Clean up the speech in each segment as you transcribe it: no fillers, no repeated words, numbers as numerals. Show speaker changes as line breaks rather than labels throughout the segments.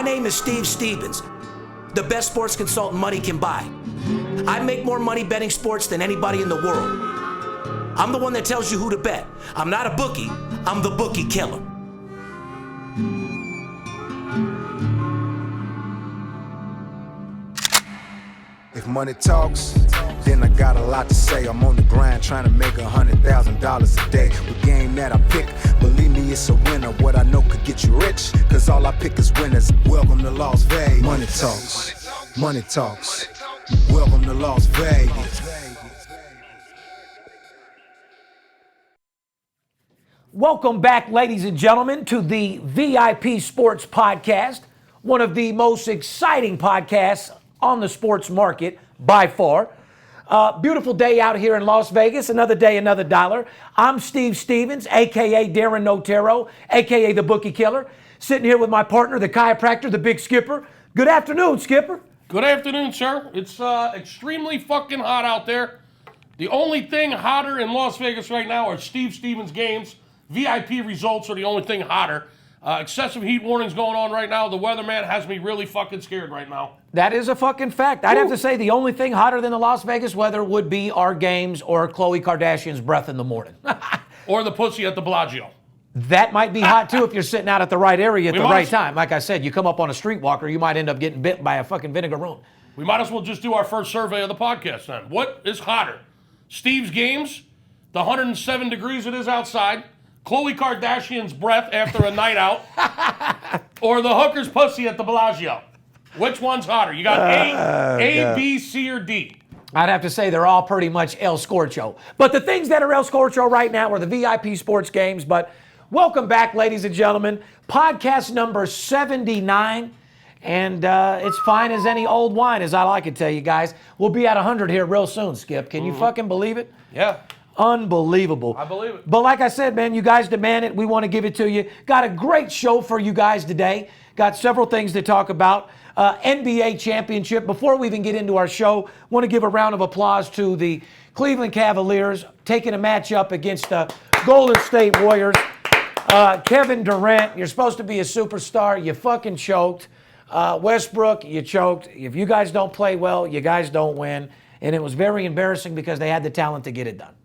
name is Steve Stevens, the best sports consultant money can buy. I make more money betting sports than anybody in the world. I'm the one that tells you who to bet. I'm not a bookie, I'm the Bookie Killer.
If money talks, then I got a lot to say. I'm on the grind trying to make $100,000 a day. With game that I pick, believe me, it's a winner. What I know could get you rich, cause all I pick is winners. Welcome to Las Vegas. Money talks, money talks. Welcome to Las Vegas.
Welcome back, ladies and gentlemen, to the VIP Sports Podcast, one of the most exciting podcasts on the sports market by far. Beautiful day out here in Las Vegas. Another day, another dollar. I'm Steve Stevens, a.k.a. Darren Notero, a.k.a. the Bookie Killer, sitting here with my partner, the chiropractor, the Big Skipper. Good afternoon, Skipper.
Good afternoon, sir. It's extremely fucking hot out there. The only thing hotter in Las Vegas right now are Steve Stevens games. VIP results are the only thing hotter. Excessive heat warnings going on right now. The weatherman has me really fucking scared right now.
That is a fucking fact. I'd have to say the only thing hotter than the Las Vegas weather would be our games or Khloe Kardashian's breath in the morning.
Or the pussy at the Bellagio.
That might be hot too if you're sitting out at the right area at the right time. Like I said, you come up on a streetwalker, you might end up getting bit by a fucking vinegaroon.
We might as well just do our first survey of the podcast then. What is hotter? Steve's games, the 107 degrees it is outside, Khloe Kardashian's breath after a night out, or the hooker's pussy at the Bellagio? Which one's hotter? You got A, B, C, or D?
I'd have to say they're all pretty much El Scorcho. But the things that are El Scorcho right now are the VIP sports games. But welcome back, ladies and gentlemen. Podcast number 79. And it's fine as any old wine, as I like to tell you guys. We'll be at 100 here real soon, Skip. Can you fucking believe it?
Yeah.
Unbelievable.
I believe it.
But like I said, man, you guys demand it. We want to give it to you. Got a great show for you guys today. Got several things to talk about. NBA championship. Before we even get into our show, want to give a round of applause to the Cleveland Cavaliers taking a match up against the Golden State Warriors. Kevin Durant, you're supposed to be a superstar. You fucking choked. Westbrook, you choked. If you guys don't play well, you guys don't win. And it was very embarrassing because they had the talent to get it done.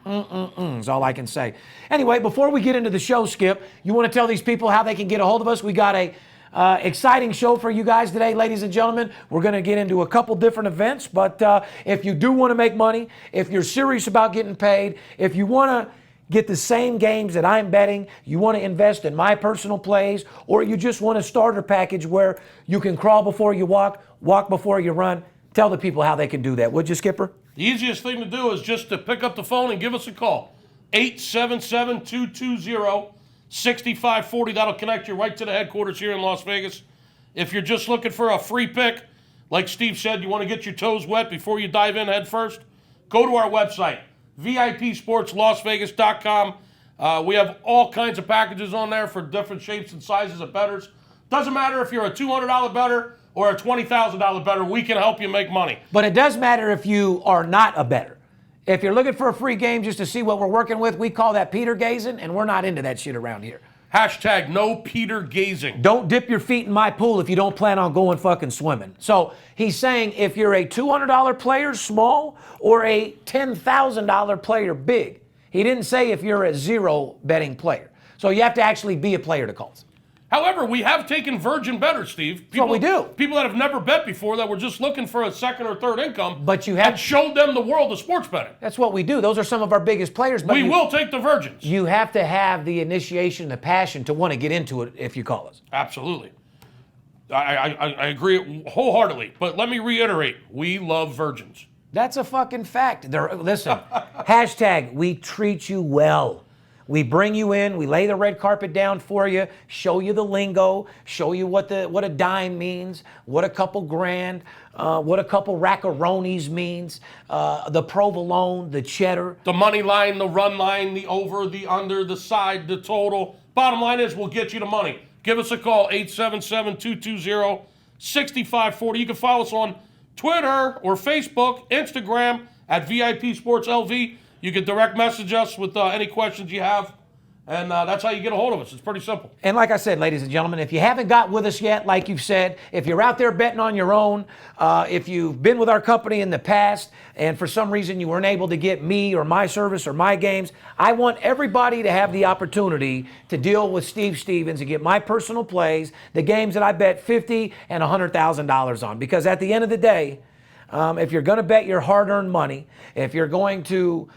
Is all I can say. Anyway, before we get into the show, Skip, you want to tell these people how they can get a hold of us? We got a exciting show for you guys today, ladies and gentlemen. We're going to get into a couple different events, but if you do want to make money, if you're serious about getting paid, if you want to get the same games that I'm betting, you want to invest in my personal plays, or you just want a starter package where you can crawl before you walk, walk before you run, tell the people how they can do that. Would you, Skipper?
The easiest thing to do is just to pick up the phone and give us a call. 877-220-6540. That'll connect you right to the headquarters here in Las Vegas. If you're just looking for a free pick, like Steve said, you want to get your toes wet before you dive in head first, go to our website, VIPSportsLasVegas.com. We have all kinds of packages on there for different shapes and sizes of bettors. Doesn't matter if you're a $200 bettor or a $20,000 bettor, we can help you make money.
But it does matter if you are not a bettor. If you're looking for a free game just to see what we're working with, we call that Peter gazing, and we're not into that shit around here.
Hashtag no Peter gazing.
Don't dip your feet in my pool if you don't plan on going fucking swimming. So he's saying if you're a $200 player small or a $10,000 player big. He didn't say if you're a zero betting player. So you have to actually be a player to call us.
However, we have taken virgin bettors, Steve.
That's what we do.
People that have never bet before that were just looking for a second or third income.
But you have
and showed them the world of sports betting.
That's what we do. Those are some of our biggest players. But
we will take the virgins.
You have to have the initiation, the passion to want to get into it if you call us.
Absolutely. I agree wholeheartedly. But let me reiterate, we love virgins.
That's a fucking fact. Listen, hashtag we treat you well. We bring you in, we lay the red carpet down for you, show you the lingo, show you what a dime means, what a couple grand, what a couple rackaronis means, the provolone, the cheddar.
The money line, the run line, the over, the under, the side, the total. Bottom line is we'll get you the money. Give us a call, 877-220-6540. You can follow us on Twitter or Facebook, Instagram at VIP Sports LV. You can direct message us with any questions you have. And that's how you get a hold of us. It's pretty simple.
And like I said, ladies and gentlemen, if you haven't got with us yet, like you've said, if you're out there betting on your own, if you've been with our company in the past and for some reason you weren't able to get me or my service or my games, I want everybody to have the opportunity to deal with Steve Stevens and get my personal plays, the games that I bet $50,000 and $100,000 on. Because at the end of the day, if you're going to bet your hard-earned money, if you're going to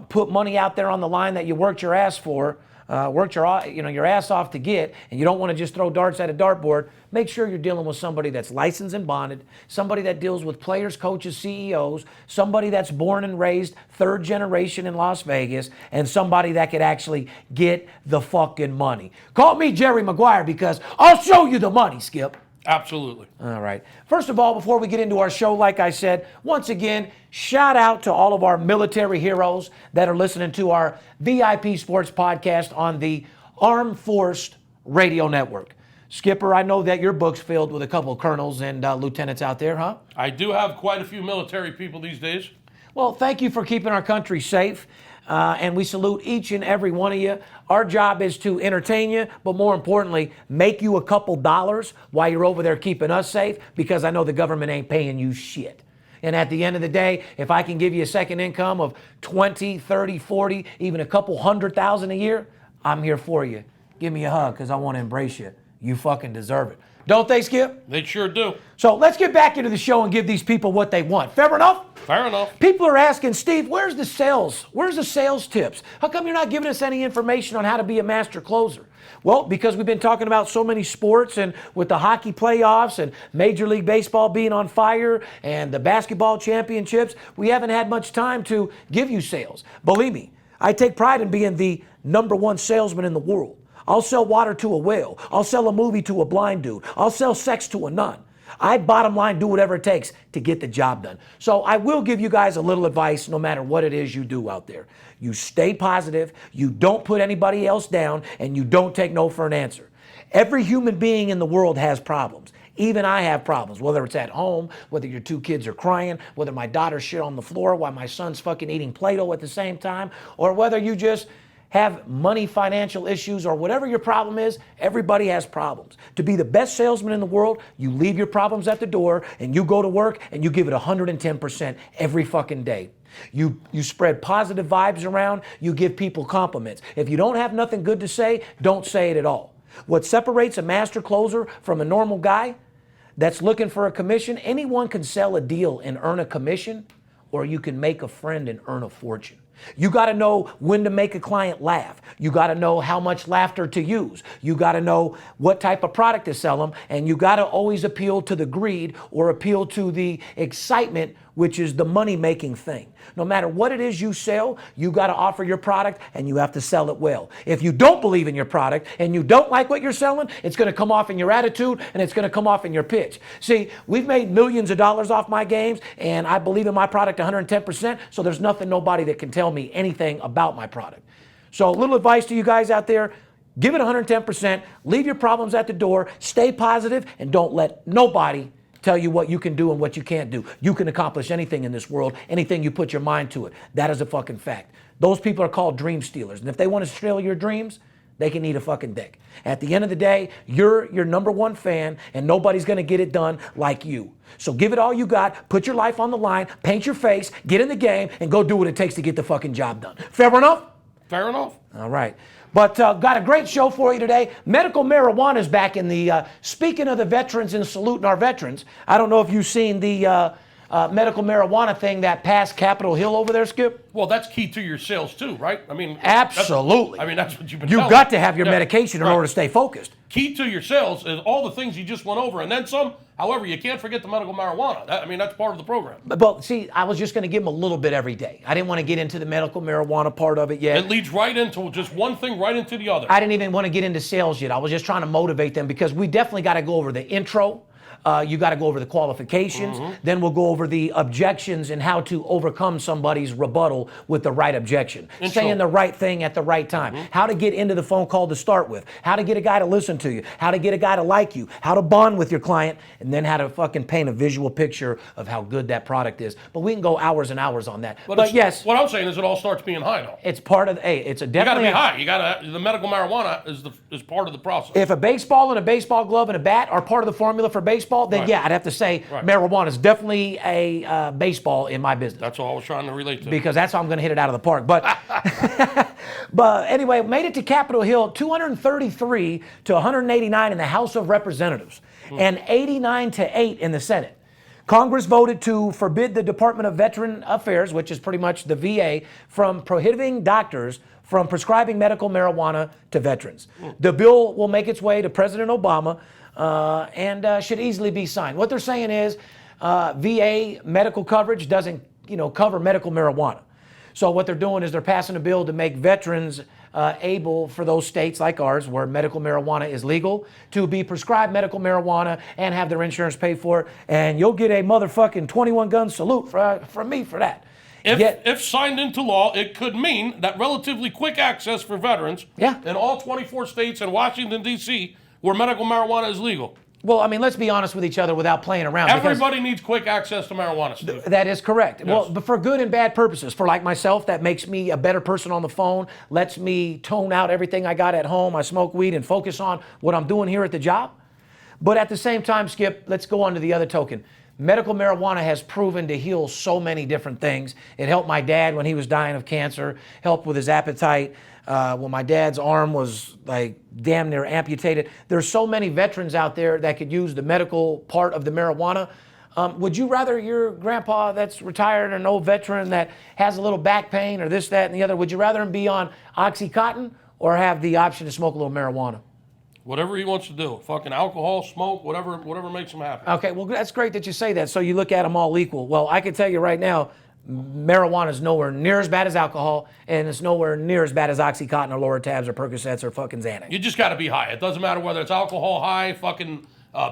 put money out there on the line that you worked your ass for, worked your ass off to get, and you don't want to just throw darts at a dartboard, make sure you're dealing with somebody that's licensed and bonded, somebody that deals with players, coaches, CEOs, somebody that's born and raised third generation in Las Vegas, and somebody that could actually get the fucking money. Call me Jerry Maguire because I'll show you the money, Skip.
Absolutely.
All right. First of all, before we get into our show, like I said, once again, shout out to all of our military heroes that are listening to our VIP Sports Podcast on the Armed Force Radio Network. Skipper, I know that your book's filled with a couple of colonels and lieutenants out there, huh?
I do have quite a few military people these days.
Well, thank you for keeping our country safe. And we salute each and every one of you. Our job is to entertain you, but more importantly, make you a couple dollars while you're over there keeping us safe, because I know the government ain't paying you shit. And at the end of the day, if I can give you a second income of 20, 30, 40, even a couple $100,000 a year, I'm here for you. Give me a hug because I want to embrace you. You fucking deserve it. Don't they, Skip?
They sure do.
So let's get back into the show and give these people what they want. Fair enough?
Fair enough.
People are asking, Steve, where's the sales? Where's the sales tips? How come you're not giving us any information on how to be a master closer? Well, because we've been talking about so many sports, and with the hockey playoffs and Major League Baseball being on fire and the basketball championships, we haven't had much time to give you sales. Believe me, I take pride in being the #1 salesman in the world. I'll sell water to a whale. I'll sell a movie to a blind dude. I'll sell sex to a nun. I bottom line do whatever it takes to get the job done. So I will give you guys a little advice no matter what it is you do out there. You stay positive, you don't put anybody else down, and you don't take no for an answer. Every human being in the world has problems. Even I have problems, whether it's at home, whether your 2 kids are crying, whether my daughter's shit on the floor while my son's fucking eating Play-Doh at the same time, or whether you just have money, financial issues, or whatever your problem is. Everybody has problems. To be the best salesman in the world, you leave your problems at the door and you go to work and you give it 110% every fucking day. You spread positive vibes around, you give people compliments. If you don't have nothing good to say, don't say it at all. What separates a master closer from a normal guy that's looking for a commission, anyone can sell a deal and earn a commission, or you can make a friend and earn a fortune. You got to know when to make a client laugh. You got to know how much laughter to use. You got to know what type of product to sell them. And you got to always appeal to the greed or appeal to the excitement, which is the money-making thing. No matter what it is you sell, you got to offer your product and you have to sell it well. If you don't believe in your product and you don't like what you're selling, it's going to come off in your attitude and it's going to come off in your pitch. See, we've made millions of dollars off my games and I believe in my product 110%, so there's nobody that can tell me anything about my product. So a little advice to you guys out there, give it 110%, leave your problems at the door, stay positive, and don't let nobody tell you what you can do and what you can't do. You can accomplish anything in this world, anything you put your mind to it. That is a fucking fact. Those people are called dream stealers. And if they want to steal your dreams, they can eat a fucking dick. At the end of the day, you're your #1 fan and nobody's going to get it done like you. So give it all you got, put your life on the line, paint your face, get in the game, and go do what it takes to get the fucking job done. Fair enough?
Fair enough.
All right. But got a great show for you today. Medical marijuana is back in the, speaking of the veterans and saluting our veterans, I don't know if you've seen the medical marijuana thing that passed Capitol Hill over there, Skip?
Well, that's key to your sales too, right? I mean,
absolutely.
That's what you've been
You've
telling
got
me.
to have your medication in order to stay focused.
Key to your sales is all the things you just went over and then some. However, you can't forget the medical marijuana. That's part of the program.
But see, I was just going to give them a little bit every day. I didn't want to get into the medical marijuana part of it yet.
It leads right into just one thing, right into the other.
I didn't even want to get into sales yet. I was just trying to motivate them because we definitely got to go over the intro. You got to go over the qualifications. Then we'll go over the objections and how to overcome somebody's rebuttal with the right objection. Saying the right thing at the right time. How to get into the phone call to start with. How to get a guy to listen to you. How to get a guy to like you. How to bond with your client. And then how to fucking paint a visual picture of how good that product is. But we can go hours and hours on that. But yes.
What I'm saying is it all starts being high, though.
It's part of, it's a definitely.
You got to be high. The medical marijuana is part of the process.
If a baseball and a baseball glove and a bat are part of the formula for baseball, then yeah, I'd have to say marijuana is definitely a baseball in my business.
That's all I was trying to relate to.
Because that's how I'm going to hit it out of the park. But but anyway, made it to Capitol Hill, 233 to 189 in the House of Representatives and 89 to 8 in the Senate. Congress voted to forbid the Department of Veteran Affairs, which is pretty much the VA, from prohibiting doctors from prescribing medical marijuana to veterans. The bill will make its way to President Obama and should easily be signed. What they're saying is VA medical coverage doesn't, cover medical marijuana. So what they're doing is they're passing a bill to make veterans able, for those states like ours where medical marijuana is legal, to be prescribed medical marijuana and have their insurance pay for it. And you'll get a motherfucking 21-gun salute from me for that.
If signed into law, it could mean that relatively quick access for veterans in all 24 states and Washington, D.C., where medical marijuana is legal.
Well, I mean, let's be honest with each other without playing around.
Everybody needs quick access to marijuana, Steve.
That is correct.
Yes.
Well, but for good and bad purposes. For like myself, that makes me a better person on the phone, lets me tone out everything I got at home. I smoke weed and focus on what I'm doing here at the job. But at the same time, Skip, let's go on to the other token. Medical marijuana has proven to heal so many different things. It helped my dad when he was dying of cancer, helped with his appetite. When my dad's arm was like damn near amputated. There's so many veterans out there that could use the medical part of the marijuana. Would you rather your grandpa that's retired or an old veteran that has a little back pain or this, that, and the other, would you rather him be on Oxycontin or have the option to smoke a little marijuana?
Whatever he wants to do. Fucking alcohol, smoke, whatever makes him happy.
Okay, well, that's great that you say that. So you look at them all equal. Well, I can tell you right now, marijuana is nowhere near as bad as alcohol, and it's nowhere near as bad as Oxycontin or Loratabs or Percocets or fucking Xanax.
You just got to be high. It doesn't matter whether it's alcohol, high, fucking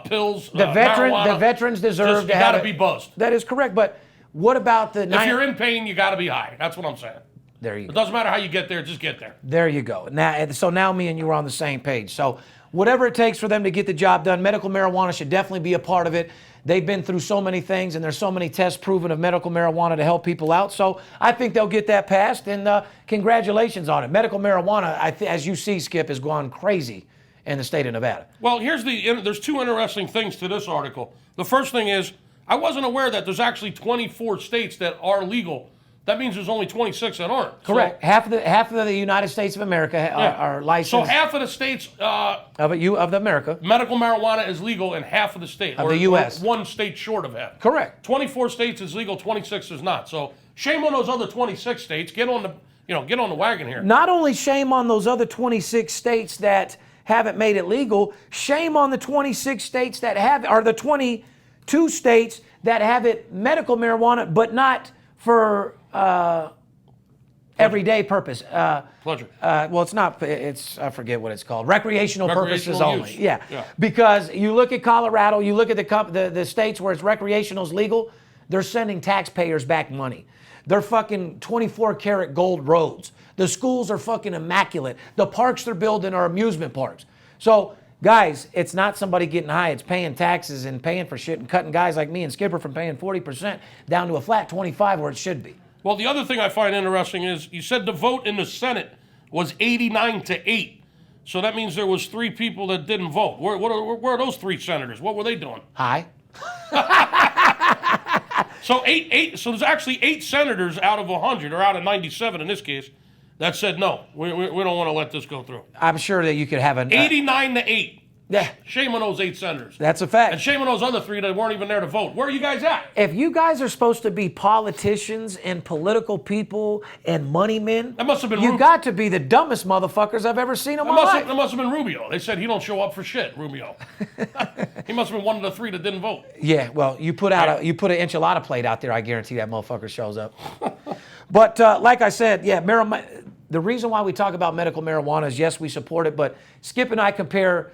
pills,
the
marijuana.
The veterans deserve to have.
You got to be buzzed.
That is correct, but what about the...
If you're in pain, you got to be high. That's what I'm saying.
There you go.
It doesn't matter how you get there, just get there.
There you go. So now me and you are on the same page. So whatever it takes for them to get the job done, medical marijuana should definitely be a part of it. They've been through so many things, and there's so many tests proven of medical marijuana to help people out. So I think they'll get that passed, and congratulations on it. Medical marijuana, as you see, Skip, has gone crazy in the state of Nevada.
Well, there's two interesting things to this article. The first thing is, I wasn't aware that there's actually 24 states that are legal. That means there's only 26 that aren't.
Correct. So, half of the United States of America are licensed.
So half of the states
of America,
medical marijuana is legal in half of the state.
Of the U.S.
Or one state short of half.
Correct.
24 states is legal, 26 is not. So shame on those other 26 states. Get on the wagon here.
Not only shame on those other 26 states that haven't made it legal, shame on the 26 states that have, or the 22 states that have it medical marijuana, but not for everyday purpose.
Pleasure.
Well, it's not. I forget what it's called. Recreational purposes only.
Use.
Yeah. Because you look at Colorado, you look at the states where it's recreational is legal. They're sending taxpayers back money. They're fucking 24-karat gold roads. The schools are fucking immaculate. The parks they're building are amusement parks. So, guys, it's not somebody getting high. It's paying taxes and paying for shit and cutting guys like me and Skipper from paying 40% down to a flat 25 where it should be.
Well, the other thing I find interesting is you said the vote in the Senate was 89 to 8. So that means there was 3 people that didn't vote. Where are those 3 senators? What were they doing?
High.
So so there's actually 8 senators out of 100, or out of 97 in this case, that said no. We don't want to let this go through.
I'm sure that you could have an
89 to 8.
Yeah.
Shame on those 8 senators.
That's a fact.
And shame on those other 3 that weren't even there to vote. Where are you guys at?
If you guys are supposed to be politicians and political people and money men,
that must have been
you got to be the dumbest motherfuckers I've ever seen in my life.
That must have been Rubio. They said he don't show up for shit, Rubio. He must have been one of the 3 that didn't vote.
Yeah, well, you put an enchilada plate out there, I guarantee that motherfucker shows up. But like I said, yeah, the reason why we talk about medical marijuana is, yes, we support it, but Skip and I compare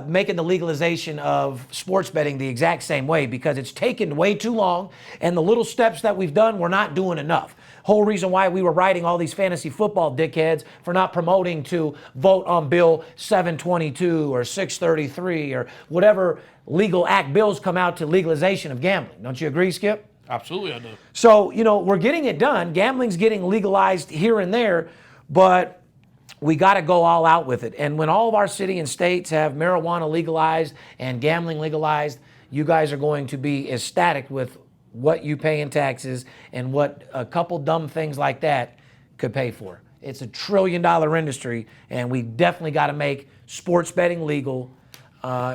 making the legalization of sports betting the exact same way, because it's taken way too long, and the little steps that we've done, we're not doing enough. Whole reason why we were writing all these fantasy football dickheads for not promoting to vote on Bill 722 or 633 or whatever legal act bills come out to legalization of gambling. Don't you agree, Skip?
Absolutely, I do.
So, we're getting it done. Gambling's getting legalized here and there, but we got to go all out with it. And when all of our city and states have marijuana legalized and gambling legalized, you guys are going to be ecstatic with what you pay in taxes and what a couple dumb things like that could pay for. It's a $1 trillion industry, and we definitely got to make sports betting legal,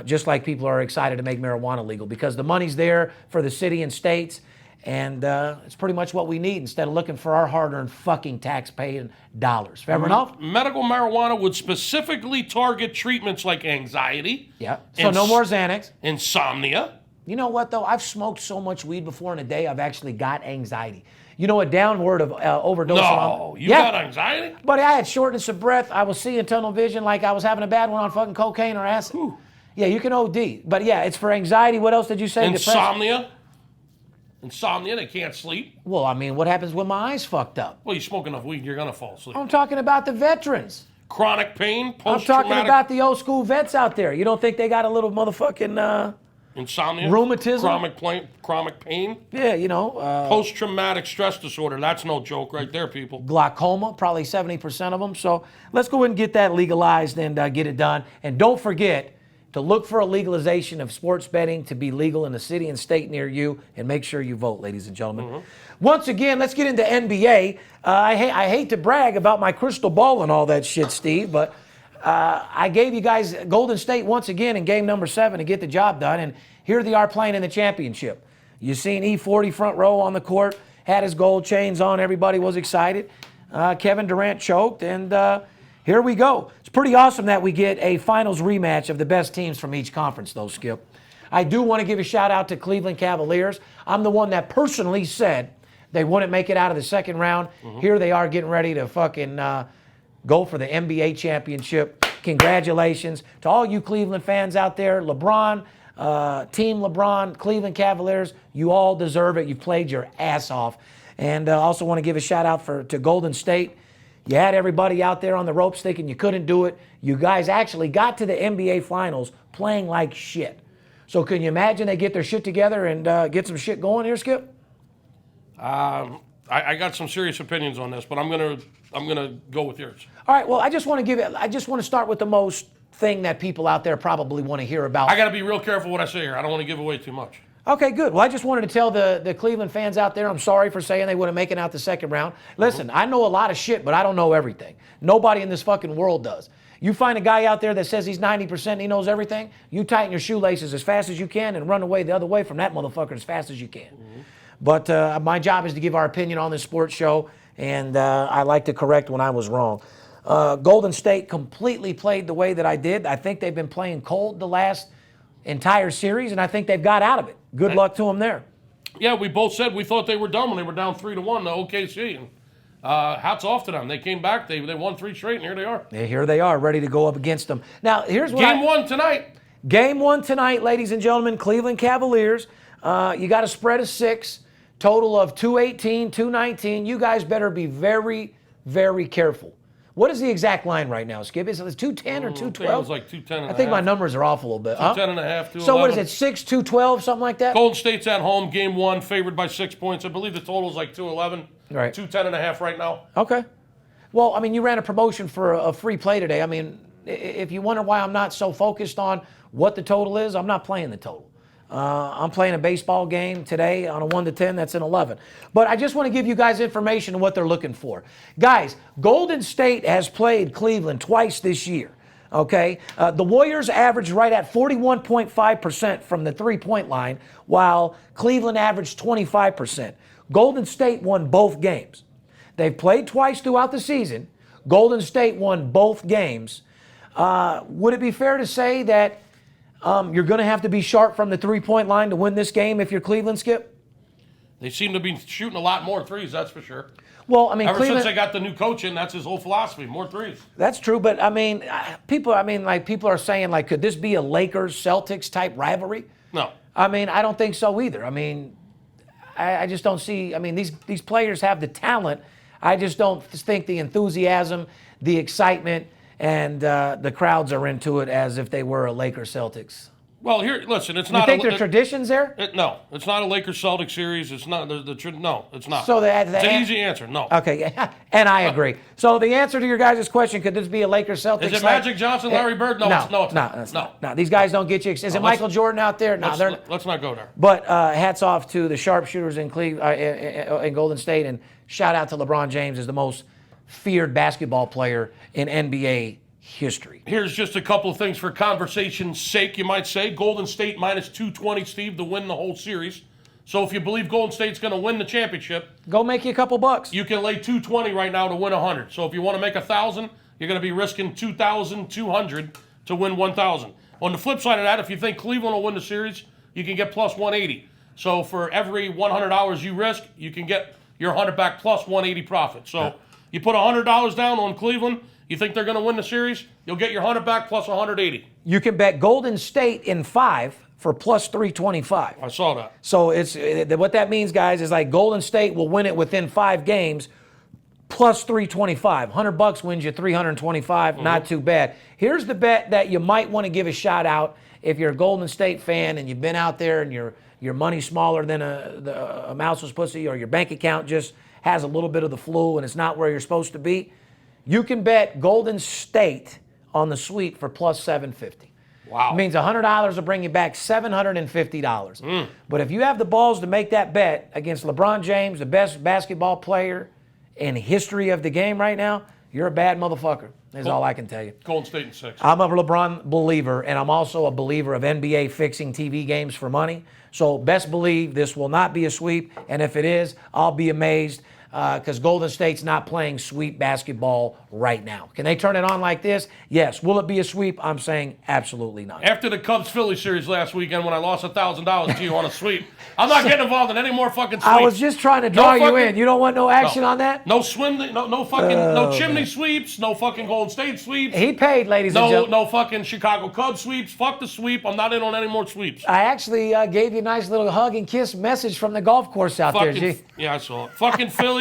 just like people are excited to make marijuana legal, because the money's there for the city and states, and it's pretty much what we need instead of looking for our hard-earned fucking tax-paying dollars. Fair enough?
Medical marijuana would specifically target treatments like anxiety.
Yeah. So no more Xanax.
Insomnia.
You know what, though? I've smoked so much weed before in a day, I've actually got anxiety. A downward of overdose.
No, you got anxiety?
But I had shortness of breath. I was seeing tunnel vision like I was having a bad one on fucking cocaine or acid.
Whew.
Yeah, you can OD. But yeah, it's for anxiety. What else did you say?
Insomnia. Insomnia, they can't sleep.
Well, I mean, what happens when my eyes fucked up?
Well, you smoke enough weed, you're going to fall asleep.
I'm talking about the veterans.
Chronic pain,
I'm talking about the old school vets out there. You don't think they got a little motherfucking...
insomnia,
rheumatism,
chronic pain.
Yeah,
post-traumatic stress disorder. That's no joke, right there, people.
Glaucoma, probably 70% of them. So let's go ahead and get that legalized and get it done. And don't forget to look for a legalization of sports betting to be legal in a city and state near you, and make sure you vote, ladies and gentlemen.
Mm-hmm.
Once again, let's get into NBA. I hate to brag about my crystal ball and all that shit, Steve, but. I gave you guys Golden State once again in game number 7 to get the job done, and here they are playing in the championship. You seen E40 front row on the court, had his gold chains on, everybody was excited. Kevin Durant choked, and here we go. It's pretty awesome that we get a finals rematch of the best teams from each conference, though, Skip. I do want to give a shout out to Cleveland Cavaliers. I'm the one that personally said they wouldn't make it out of the second round. Mm-hmm. Here they are getting ready to fucking... go for the NBA championship. Congratulations to all you Cleveland fans out there. LeBron, Team LeBron, Cleveland Cavaliers, you all deserve it. You played your ass off. And I also want to give a shout out to Golden State. You had everybody out there on the ropes thinking you couldn't do it. You guys actually got to the NBA Finals playing like shit. So can you imagine they get their shit together and get some shit going here, Skip?
I got some serious opinions on this, but I'm gonna go with yours.
All right. Well, I just want to start with the most thing that people out there probably want to hear about.
I got to be real careful what I say here. I don't want to give away too much.
Okay, good. Well, I just wanted to tell the Cleveland fans out there, I'm sorry for saying they wouldn't make it out the second round. Listen, I know a lot of shit, but I don't know everything. Nobody in this fucking world does. You find a guy out there that says he's 90% and he knows everything, you tighten your shoelaces as fast as you can and run away the other way from that motherfucker as fast as you can. Mm-hmm. But my job is to give our opinion on this sports show, and I like to correct when I was wrong. Golden State completely played the way that I did. I think they've been playing cold the last entire series, and I think they've got out of it. Good luck to them there.
Yeah, we both said we thought they were done when they were down 3-1 to OKC. And hats off to them. They came back. They won 3 straight, and here they are.
Yeah, here they are, ready to go up against them. Now, here's what
Game 1 tonight.
Game 1 tonight, ladies and gentlemen, Cleveland Cavaliers. You got a spread of 6. Total of 218, 219. You guys better be very, very careful. What is the exact line right now, Skip? Is it 210 or 212?
It was like 210
I think my numbers are off a little bit.
210 and a half, 211.
So what is it, 6, 212, something like that?
Golden State's at home, game 1, favored by 6 points. I believe the total is like 211.
Right.
210 and a half right now.
Okay. Well, I mean, you ran a promotion for a free play today. I mean, if you wonder why I'm not so focused on what the total is, I'm not playing the total. I'm playing a baseball game today on a 1 to 10. That's an 11. But I just want to give you guys information on what they're looking for. Guys, Golden State has played Cleveland twice this year. Okay? The Warriors averaged right at 41.5% from the three-point line, while Cleveland averaged 25%. Golden State won both games. They've played twice throughout the season. Golden State won both games. Would it be fair to say that you're going to have to be sharp from the three-point line to win this game if you're Cleveland, Skip?
They seem to be shooting a lot more threes, that's for sure.
Well, I mean,
Ever
Cleveland,
since they got the new coach in, that's his whole philosophy, more threes.
that's true, but I mean, people are saying, like, could this be a Lakers-Celtics type rivalry?
No.
I mean, I don't think so either. I mean, I just don't see. I mean, these players have the talent. I just don't think the enthusiasm, the excitement, and the crowds are into it as if they were a Lakers-Celtics.
Well, here, listen, it's
You
not.
think there are traditions there?
No, it's not a Lakers-Celtics series. It's not no, it's not.
So
it's an easy answer. No.
Okay, and I agree. So the answer to your guys' question, could this be a Lakers-Celtics?
Is it Magic Johnson, Larry Bird? No, it's not.
No. These guys don't get you. Is it Michael Jordan out there? No,
let's not go there.
But hats off to the sharpshooters in in Golden State, and shout out to LeBron James as the most feared basketball player in NBA history.
Here's just a couple of things for conversation's sake, you might say. Golden State minus 220, Steve, to win the whole series. So if you believe Golden State's going to win the championship,
Go make you a couple bucks.
you can lay 220 right now to win 100. So if you want to make 1,000, you're going to be risking 2,200 to win 1,000. On the flip side of that, if you think Cleveland will win the series, you can get plus 180. So for every $100 you risk, you can get your 100 back plus 180 profit. So you put $100 down on Cleveland. You think they're going to win the series? You'll get your 100 back plus 180.
You can bet Golden State in 5 for plus 325.
I saw that.
So it's what that means, guys, is like Golden State will win it within 5 games, plus 325. $100 wins you 325. Not too bad. Here's the bet that you might want to give a shout out if you're a Golden State fan and you've been out there and your money's smaller than a mouse's pussy, or your bank account just has a little bit of the flu and it's not where you're supposed to be. You can bet Golden State on the sweep for plus 750.
Wow.
It means $100 will bring you back $750. But if you have the balls to make that bet against LeBron James, the best basketball player in history of the game right now, you're a bad motherfucker, is all I can tell you.
Golden State in 6.
I'm a LeBron believer, and I'm also a believer of NBA fixing TV games for money. So best believe this will not be a sweep, and if it is, I'll be amazed. Because Golden State's not playing sweep basketball right now. Can they turn it on like this? Yes. Will it be a sweep? I'm saying absolutely not.
After the Cubs-Philly series last weekend when I lost $1,000 to you on a sweep, I'm not getting involved in any more fucking sweeps.
I was just trying to draw you in. You don't want no action on that?
No swim, no fucking, no chimney sweeps, no fucking Golden State sweeps.
He paid, ladies and gentlemen.
No fucking Chicago Cubs sweeps. Fuck the sweep. I'm not in on any more sweeps.
I actually gave you a nice little hug and kiss message from the golf course out there, G.
Yeah, I saw it. Fucking Phillies.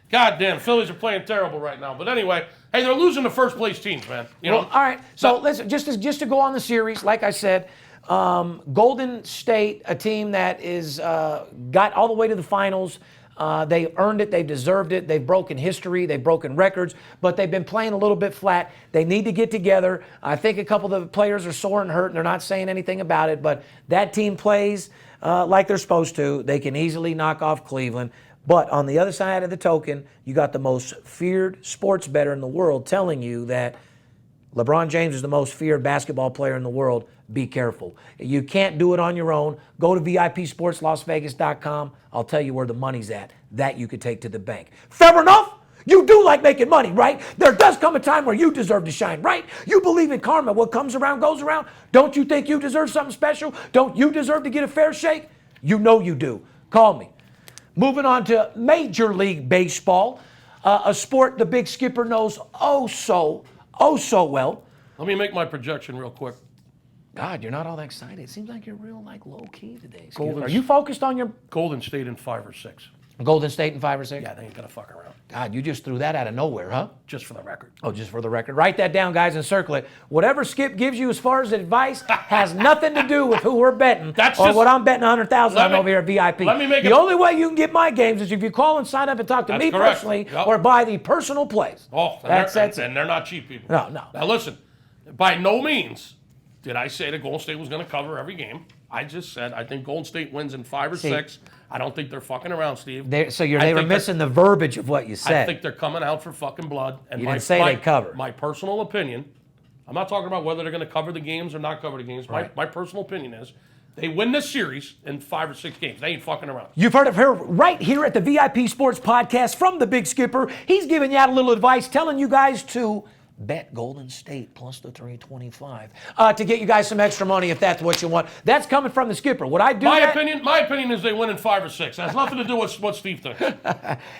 God damn, Phillies are playing terrible right now. But anyway, hey, they're losing to first place teams, man. You know?
Well, all right. So listen, just to go on the series, like I said, Golden State, a team that is got all the way to the finals. They earned it. They deserved it. They've broken history. They've broken records, but they've been playing a little bit flat. They need to get together. I think a couple of the players are sore and hurt, and they're not saying anything about it, but that team plays like they're supposed to. They can easily knock off Cleveland. But on the other side of the token, you got the most feared sports bettor in the world telling you that LeBron James is the most feared basketball player in the world. Be careful. You can't do it on your own. Go to VIPSportsLasVegas.com. I'll tell you where the money's at. That you could take to the bank. Fair enough? You do like making money, right? There does come a time where you deserve to shine, right? You believe in karma. What comes around goes around. Don't you think you deserve something special? Don't you deserve to get a fair shake? You know you do. Call me. Moving on to Major League Baseball, a sport the Big Skipper knows oh so well.
Let me make my projection real quick.
God, you're not all that excited. It seems like you're real low key today. Are you focused on your
Golden State in 5 or 6?
Golden State in 5 or 6?
Yeah, they ain't gonna fuck around.
God, you just threw that out of nowhere, huh?
Just for the record.
Oh, just for the record. Write that down, guys, and circle it. Whatever Skip gives you as far as advice has nothing to do with who we're betting what I'm betting 100,000 on over here at VIP. The only way you can get my games is if you call and sign up and talk to me personally or buy the personal plays.
Oh, and they're not cheap people.
No.
Now listen, by no means did I say that Golden State was going to cover every game. I just said I think Golden State wins in 5 or 6. I don't think they're fucking around, Steve.
They were missing the verbiage of what you said.
I think they're coming out for fucking blood. And
you didn't say they cover.
My personal opinion, I'm not talking about whether they're going to cover the games or not cover the games.
Right.
My personal opinion is they win this series in 5 or 6 games. They ain't fucking around.
You've heard of her right here at the VIP Sports Podcast from the Big Skipper. He's giving you out a little advice, telling you guys to bet Golden State plus the 325 to get you guys some extra money if that's what you want. That's coming from the Skipper. Would I do
my opinion is they win in 5 or 6. It has nothing to do with what Steve thinks.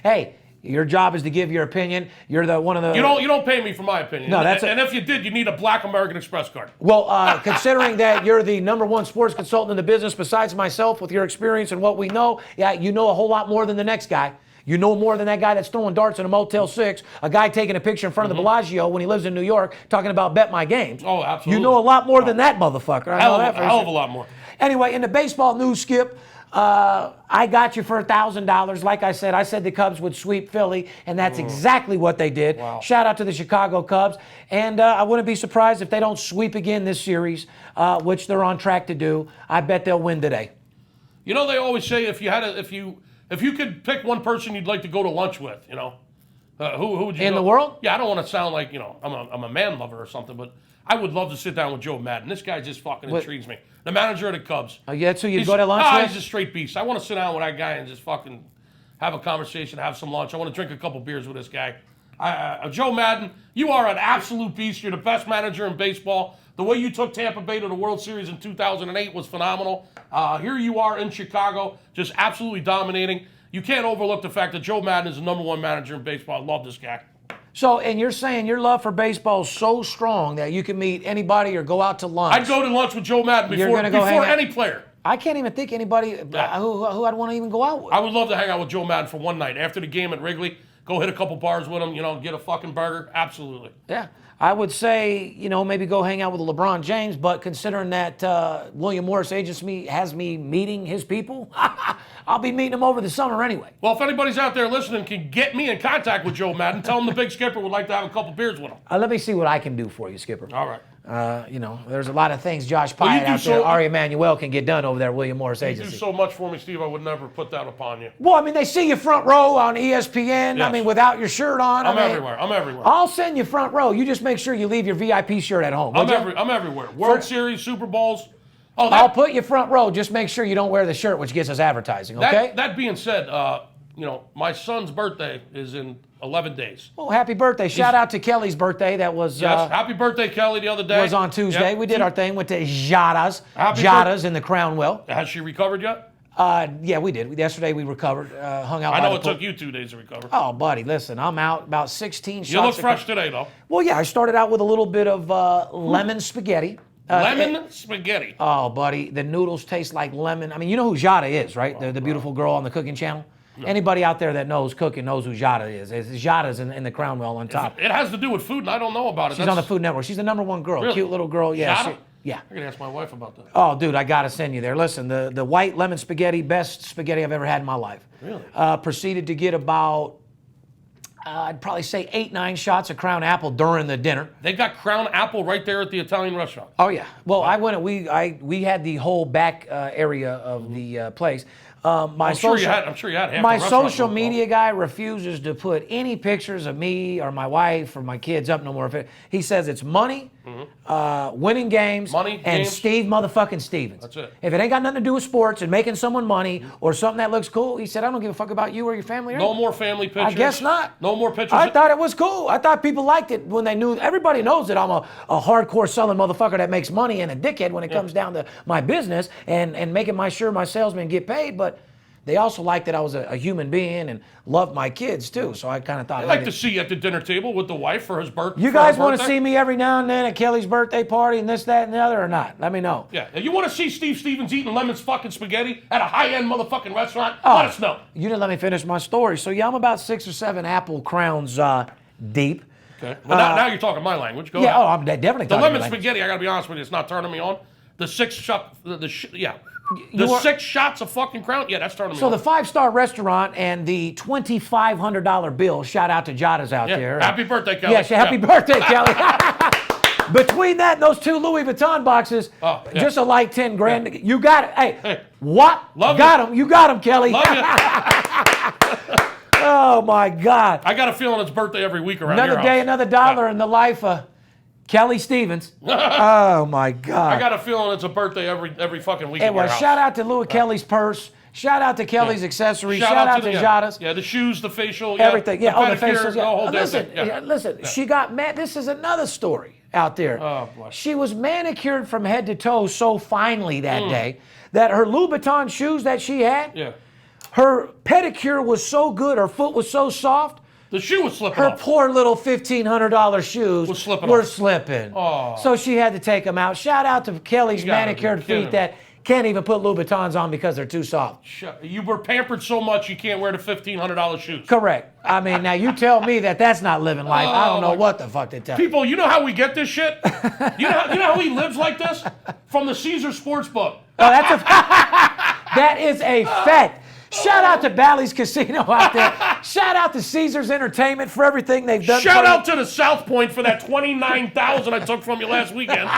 Hey, Your job is to give your opinion. You're the one of the.
You don't pay me for my opinion.
No, that's
and if you did, you need a black American Express card.
Well, considering that you're the #1 sports consultant in the business, besides myself, with your experience and what we know, yeah, you know a whole lot more than the next guy. You know more than that guy that's throwing darts in a Motel 6, a guy taking a picture in front of the Bellagio when he lives in New York talking about bet my games.
Oh, absolutely.
You know a lot more than that motherfucker. I know that for
hell
sure.
of a lot more.
Anyway, in the baseball news, Skip, I got you for $1,000. Like I said the Cubs would sweep Philly, and that's exactly what they did.
Wow.
Shout out to the Chicago Cubs. And I wouldn't be surprised if they don't sweep again this series, which they're on track to do. I bet they'll win today.
You know, they always say if you could pick one person you'd like to go to lunch with, you know, who would you
In
go?
the world?
Yeah, I don't want to sound like, you know, I'm a man lover or something, but I would love to sit down with Joe Madden. This guy just fucking intrigues me. The manager of the Cubs.
Oh, yeah, so you'd go to lunch with?
He's a straight beast. I want to sit down with that guy and just fucking have a conversation, have some lunch. I want to drink a couple beers with this guy. Joe Madden, you are an absolute beast. You're the best manager in baseball. The way you took Tampa Bay to the World Series in 2008 was phenomenal. Here you are in Chicago, just absolutely dominating. You can't overlook the fact that Joe Madden is the #1 manager in baseball. I love this guy.
So, and you're saying your love for baseball is so strong that you can meet anybody or go out to lunch.
I'd go to lunch with Joe Madden before any player.
I can't even think anybody who I'd want to even go out with.
I would love to hang out with Joe Madden for one night. After the game at Wrigley, go hit a couple bars with him, you know, get a fucking burger. Absolutely.
Yeah. I would say, you know, maybe go hang out with LeBron James, but considering that William Morris Agency has me meeting his people, I'll be meeting them over the summer anyway.
Well, if anybody's out there listening can get me in contact with Joe Madden, tell him the Big Skipper would like to have a couple beers with him.
Let me see what I can do for you, Skipper.
All right.
You know, there's a lot of things Josh Pyatt out there, Ari Emanuel can get done over there at William Morris Agency.
You do so much for me, Steve, I would never put that upon you.
Well, I mean, they see you front row on ESPN.
Yes.
I mean, without your shirt on.
I'm everywhere.
I'll send you front row. You just make sure you leave your VIP shirt at home.
I'm everywhere. World Series, Super Bowls. Oh,
I'll put you front row. Just make sure you don't wear the shirt, which gets us advertising, okay?
That being said, you know, my son's birthday is in 11 days.
Oh, happy birthday. Shout out to Kelly's birthday. That was...
Yes, happy birthday, Kelly, the other day.
Was on Tuesday.
Yep.
We did our thing. Went to Jada's in the Crownwell.
Has she recovered yet?
Yeah, we did. Yesterday we recovered, hung out.
I know it took you 2 days to recover.
Oh, buddy, listen, I'm out about 16 shots.
You look fresh today, though.
Well, yeah, I started out with a little bit of lemon spaghetti.
Spaghetti.
Oh, buddy, the noodles taste like lemon. I mean, you know who Jada is, right? The beautiful girl on the cooking channel. No. Anybody out there that knows cooking knows who Jada is. Jada's in the Crownwell on top.
It has to do with food, and I don't know about it.
She's on the Food Network. She's the #1 girl.
Really?
Cute little girl. Yeah.
Jada?
Yeah.
I'm going to ask my wife about that.
Oh, dude, I got to send you there. Listen, the white lemon spaghetti, best spaghetti I've ever had in my life.
Really?
Proceeded to get about, I'd probably say 8-9 shots of Crown Apple during the dinner.
They got Crown Apple right there at the Italian restaurant.
Oh, yeah. Well, I went, we had the whole back area of the place. I'm sure you had half
my
the social media guy refuses to put any pictures of me or my wife or my kids up no more. He says it's money, winning games, and Steve motherfucking Stevens.
That's it.
If it ain't got nothing to do with sports and making someone money or something that looks cool, he said, I don't give a fuck about you or your family.
No more family pictures.
I guess not.
No more pictures.
I thought it was cool. I thought people liked it when they knew. Everybody knows that I'm a hardcore selling motherfucker that makes money and a dickhead when it comes down to my business and making sure my salesmen get paid. But they also liked that I was a human being and loved my kids too. So I kind of thought
I'd like to see you at the dinner table with the wife for his birthday.
You guys want to see me every now and then at Kelly's birthday party and this, that, and the other or not? Let me know.
Yeah. If you want to see Steve Stevens eating lemons fucking spaghetti at a high-end motherfucking restaurant, let us know.
You didn't let me finish my story. So yeah, I'm about 6 or 7 apple crowns deep.
Okay. Well, now you're talking my language. Go ahead.
Oh, I'm definitely talking
the lemon
language.
Spaghetti, I got to be honest with you, it's not turning me on. The 6 shot, the 6 shots of fucking Crown, yeah, that's turning me on.
So the 5-star restaurant and the $2,500 bill, shout out to Jada's out there.
Happy birthday, Kelly.
Yes, happy birthday, Kelly. Between that and those 2 Louis Vuitton boxes, just a light 10 grand. Yeah. You got it. Hey, what? Got him. You got him, Kelly.
Love you.
Oh, my God.
I got a feeling it's birthday every week around
Another day, another dollar in the life of Kelly Stevens. Oh, my God.
I got a feeling it's a birthday every fucking week.
Anyway, shout out to Louis Kelly's purse. Shout out to Kelly's accessories. Shout out to Jada's.
Yeah, the shoes, the facial.
Everything. Yeah,
the
facials.
Yeah.
Listen, she got mad. This is another story out there.
Oh, boy.
She was manicured from head to toe so finely that day that her Louboutin shoes that she had Her pedicure was so good, her foot was so soft,
The shoe was slipping
her
off.
poor little $1,500 shoes were slipping.
Oh.
So she had to take them out. Shout out to Kelly's
You gotta
manicured
be kidding
feet that can't even put Louboutins on because they're too soft.
You were pampered so much you can't wear the $1,500 shoes.
Correct. I mean, now you tell me that's not living life. I don't know what the fuck to tell you.
People, you know how we get this shit? You know how he lives like this? From the Caesar Sportsbook.
Oh, that is a fact. Shout out to Bally's Casino out there. Shout out to Caesars Entertainment for everything they've done.
Shout out to the South Point for that $29,000 I took from you last weekend.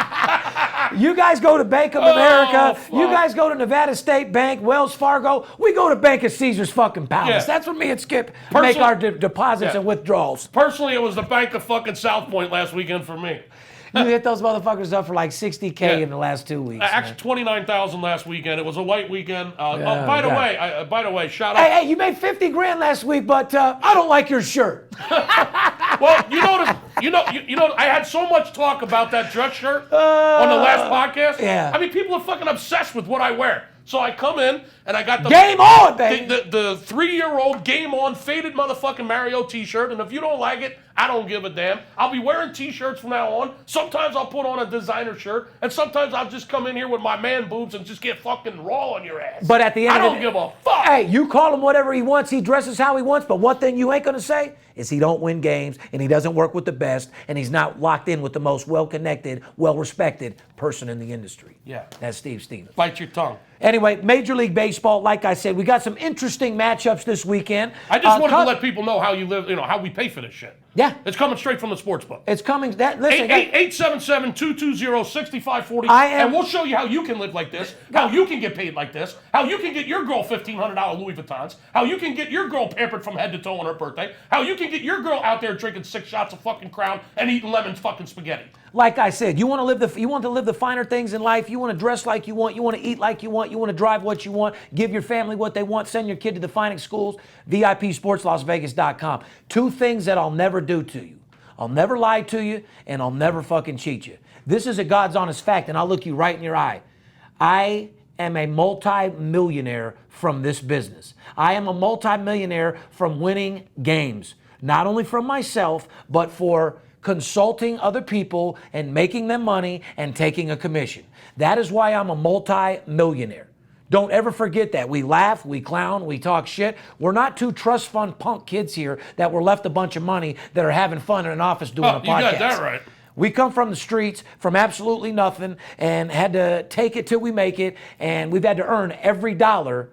You guys go to Bank of America.
Fuck.
You guys go to Nevada State Bank, Wells Fargo. We go to Bank of Caesars fucking Palace.
Yeah.
That's where me and Skip make our deposits
Yeah.
and withdrawals.
Personally, it was the Bank of fucking South Point last weekend for me.
You hit those motherfuckers up for like $60K in the last 2 weeks.
Actually, $29,000 last weekend. It was a white weekend.
Yeah,
By the way, shout out.
Hey, you made 50 grand last week, but I don't like your shirt.
Well, you know, I had so much talk about that dress shirt on the last podcast.
Yeah.
I mean, people are fucking obsessed with what I wear. So I come in and I got the
Game on, baby.
the 3-year-old Game On faded motherfucking Mario t-shirt, and if you don't like it, I don't give a damn. I'll be wearing t-shirts from now on. Sometimes I'll put on a designer shirt, and sometimes I'll just come in here with my man boobs and just get fucking raw on your ass.
But at the end
I
of
don't
the
give a fuck.
Hey, you call him whatever he wants. He dresses how he wants. But one thing you ain't going to say is he don't win games, and he doesn't work with the best, and he's not locked in with the most well-connected, well-respected person in the industry.
Yeah.
That's Steve Stevens.
Bite your tongue.
Anyway, Major League Baseball, like I said, we got some interesting matchups this weekend.
I just wanted to let people know how you live, how we pay for this shit.
Yeah.
It's coming straight from the sports book.
It's coming. Listen,
877-220-6540. And we'll show you how you can live like this, how you can get paid like this, how you can get your girl $1,500 Louis Vuittons, how you can get your girl pampered from head to toe on her birthday, how you can get your girl out there drinking 6 shots of fucking Crown and eating lemon fucking spaghetti.
Like I said, you want to live the finer things in life. You want to dress like you want to eat like you want to drive what you want, give your family what they want, send your kid to the finest schools. VIPSportsLasVegas.com. 2 things that I'll never do to you. I'll never lie to you, and I'll never fucking cheat you. This is a God's honest fact, and I'll look you right in your eye. I am a multi-millionaire from this business. I am a multi-millionaire from winning games, not only from myself, but for consulting other people and making them money and taking a commission. That is why I'm a multi-millionaire. Don't ever forget that. We laugh, we clown, we talk shit. We're not 2 trust fund punk kids here that were left a bunch of money that are having fun in an office doing a podcast.
You got that right.
We come from the streets, from absolutely nothing, and had to take it till we make it, and we've had to earn every dollar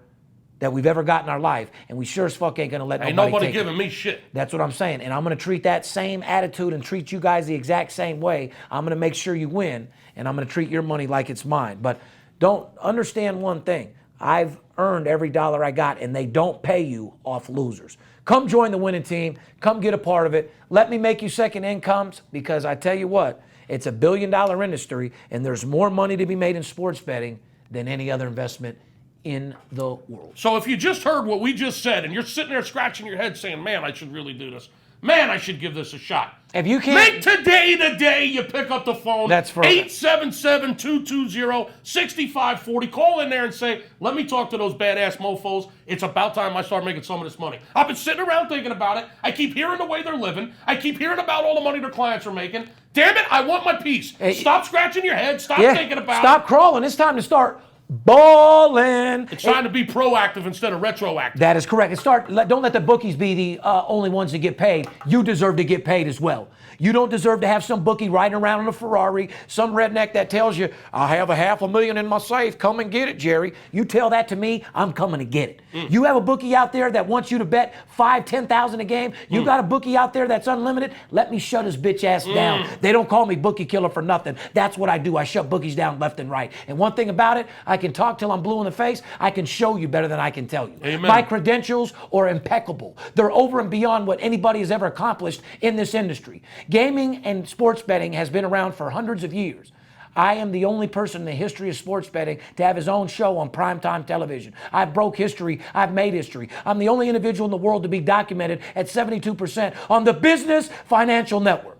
that we've ever got in our life, and we sure as fuck ain't gonna let nobody take
giving
it.
me shit.
That's what I'm saying, and I'm gonna treat that same attitude and treat you guys the exact same way. I'm gonna make sure you win, and I'm gonna treat your money like it's mine. But don't understand one thing. I've earned every dollar I got, and they don't pay you off losers. Come join the winning team. Come get a part of it. Let me make you second incomes, because I tell you what, it's a $1 billion industry, and there's more money to be made in sports betting than any other investment in the world.
So if you just heard what we just said, and you're sitting there scratching your head saying, man, I should really do this. Man, I should give this a shot.
If you can't
make today the day you pick up the phone.
That's for
877-220-6540. Call in there and say, let me talk to those badass mofos. It's about time I start making some of this money. I've been sitting around thinking about it. I keep hearing the way they're living. I keep hearing about all the money their clients are making. Damn it, I want my piece. Stop scratching your head. Stop thinking about it.
Stop crawling. It's time to start balling.
It's time to be proactive instead of retroactive.
That is correct. Don't let the bookies be the only ones that get paid. You deserve to get paid as well. You don't deserve to have some bookie riding around in a Ferrari, some redneck that tells you, I have $500,000 in my safe, come and get it, Jerry. You tell that to me, I'm coming to get it. You have a bookie out there that wants you to bet $5,000, $10,000 a game. You got a bookie out there that's unlimited. Let me shut his bitch ass down. They don't call me Bookie Killer for nothing. That's what I do. I shut bookies down left and right. And one thing about it, I can talk till I'm blue in the face. I can show you better than I can tell you.
Amen.
My credentials are impeccable. They're over and beyond what anybody has ever accomplished in this industry. Gaming and sports betting has been around for hundreds of years. I am the only person in the history of sports betting to have his own show on primetime television. I broke history. I've made history. I'm the only individual in the world to be documented at 72% on the Business Financial Network.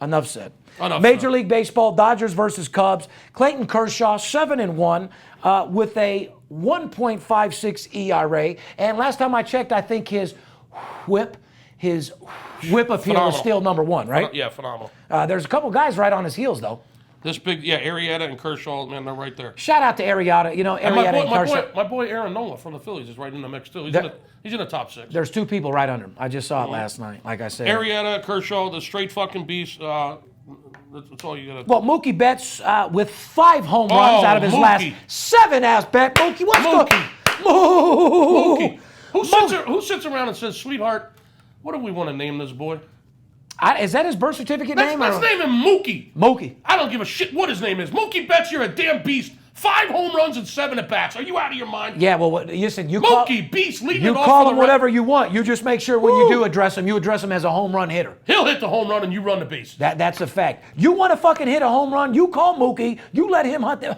Enough said. Major League Baseball, Dodgers versus Cubs. Clayton Kershaw, 7-1 with a 1.56 ERA. And last time I checked, I think his whip appeal
Phenomenal.
is still number one, right?
Yeah, phenomenal.
There's a couple guys right on his heels, though.
This big, Arrieta and Kershaw, man, they're right there.
Shout out to Arrieta. You know,
And
Arrieta and Kershaw.
my boy Aaron Nola from the Phillies is right in the mix, too. He's in the top 6.
There's 2 people right under him. I just saw it last night, like I said.
Arrieta, Kershaw, the straight fucking beast. That's all you got to
Well, Mookie Betts with 5 home runs out of his last
Mookie.
7 at-bat. Mookie, what's
Mookie.
going
Mookie. Who sits around and says, sweetheart, what do we want to name this boy?
Is that his birth certificate name?
Let's name him Mookie.
Mookie.
I don't give a shit what his name is. Mookie Betts, you're a damn beast. 5 home runs and 7 at-bats. Are you out of your mind?
Yeah, well, you said you call
Mookie, beast, leading
you
it off
call
for
him
the
whatever you want. You just make sure when you do address him, you address him as a home run hitter.
He'll hit the home run and you run the base.
That's a fact. You want to fucking hit a home run, you call Mookie. You let him hunt the...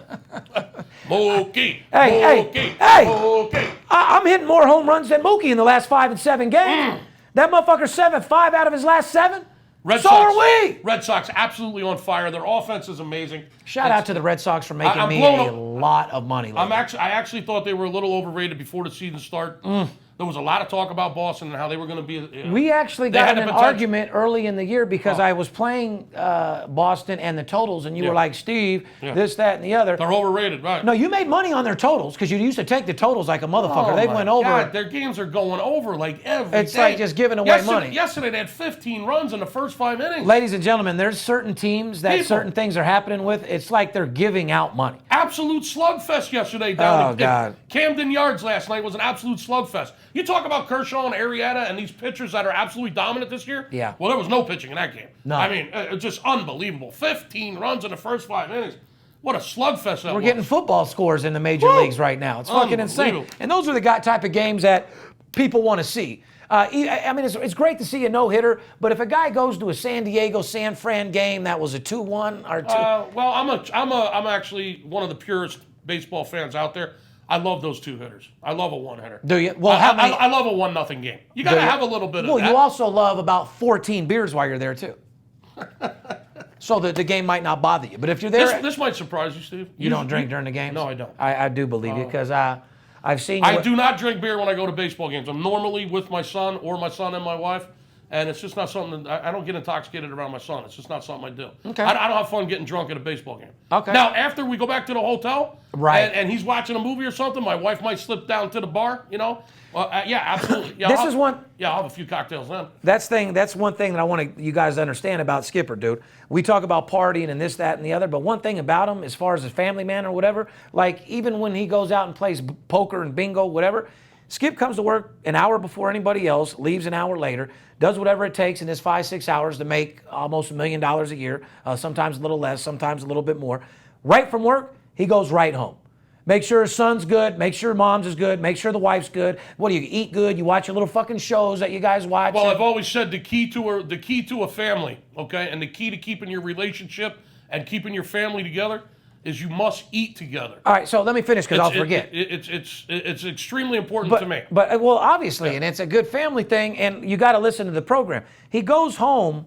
Mookie.
Hey.
Mookie.
I'm hitting more home runs than Mookie in the last 5 and 7 games. That motherfucker's 5 out of his last 7.
Red
So
Sox,
are we.
Red Sox absolutely on fire. Their offense is amazing.
Shout out to the Red Sox for making
I'm
me
blown
a
up.
lot of money.
I actually thought they were a little overrated before the season start. There was a lot of talk about Boston and how they were going to be.
We actually
They
got
had
in an
the potential.
argument early in the year because I was playing Boston and the totals, and you were like, Steve, this, that, and the other.
They're overrated, right?
No, you made money on their totals because you used to take the totals like a motherfucker.
Oh
They
my
went over.
God, their games are going over like every
It's
day.
like just giving away money.
Yesterday they had 15 runs in the first 5 innings.
Ladies and gentlemen, there's certain teams that
People.
certain things are happening with. It's like they're giving out money.
Absolute slugfest yesterday down
God.
Camden Yards last night was an absolute slugfest. You talk about Kershaw and Arrieta and these pitchers that are absolutely dominant this year.
Yeah.
Well, there was no pitching in that game.
No.
I mean, it's just unbelievable. 15 runs in the first 5 innings. What a slugfest that was.
We're getting football scores in the major leagues right now. It's fucking insane.
Unbelievable.
And those are the type of games that people want to see. I mean, it's great to see a no-hitter, but if a guy goes to a San Diego, San Fran game that was a 2-1 or 2...
Well, I'm actually one of the purest baseball fans out there. I love those 2-hitters. I love a 1-hitter.
Do you? Well, how many?
I love a 1-0 game. You got to have a little bit of
Well,
that.
you also love about 14 beers while you're there, too. So that the game might not bother you. But if you're there...
This might surprise you, Steve.
You don't drink during the games?
No, I don't.
I do believe you because I've seen you...
I do not drink beer when I go to baseball games. I'm normally with my son or my son and my wife, and it's just not something that I don't get intoxicated around my son. It's just not something I do.
Okay.
I don't have fun getting drunk at a baseball game.
Okay.
Now, after we go back to the hotel,
Right.
and he's watching a movie or something, my wife might slip down to the bar, you know? Yeah, absolutely. Yeah,
This is one...
Yeah, I'll have a few cocktails then.
That's one thing that I want you guys to understand about Skipper, dude. We talk about partying and this, that, and the other, but one thing about him, as far as a family man or whatever, like even when he goes out and plays poker and bingo, whatever, Skip comes to work an hour before anybody else, leaves an hour later, does whatever it takes in his 5-6 hours to make almost $1 million a year, sometimes a little less, sometimes a little bit more. Right from work, he goes right home. Make sure his son's good. Make sure mom's is good. Make sure the wife's good. What do you eat good? You watch your little fucking shows that you guys watch.
Well, I've always said the key to a family, okay, and the key to keeping your relationship and keeping your family together is you must eat together.
All right, so let me finish because I'll forget.
It's extremely important to me.
But well, obviously, and it's a good family thing, and you got to listen to the program. He goes home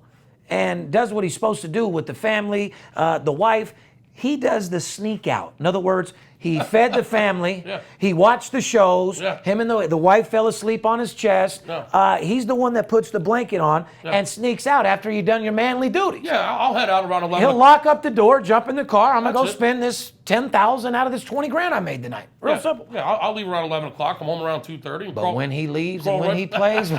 and does what he's supposed to do with the family, the wife. He does the sneak out. In other words, he fed the family.
Yeah.
He watched the shows.
Yeah.
Him and the wife fell asleep on his chest.
Yeah.
He's the one that puts the blanket on and sneaks out after you've done your manly duties.
Yeah, I'll head out around 11.
He'll lock up the door, jump in the car. I'm gonna go
That's it.
spend this $10,000 out of this $20,000 I made tonight. Real simple.
Yeah, I'll leave around 11 o'clock. I'm home around 2:30.
But when he leaves
crawl
and when
right-
he plays,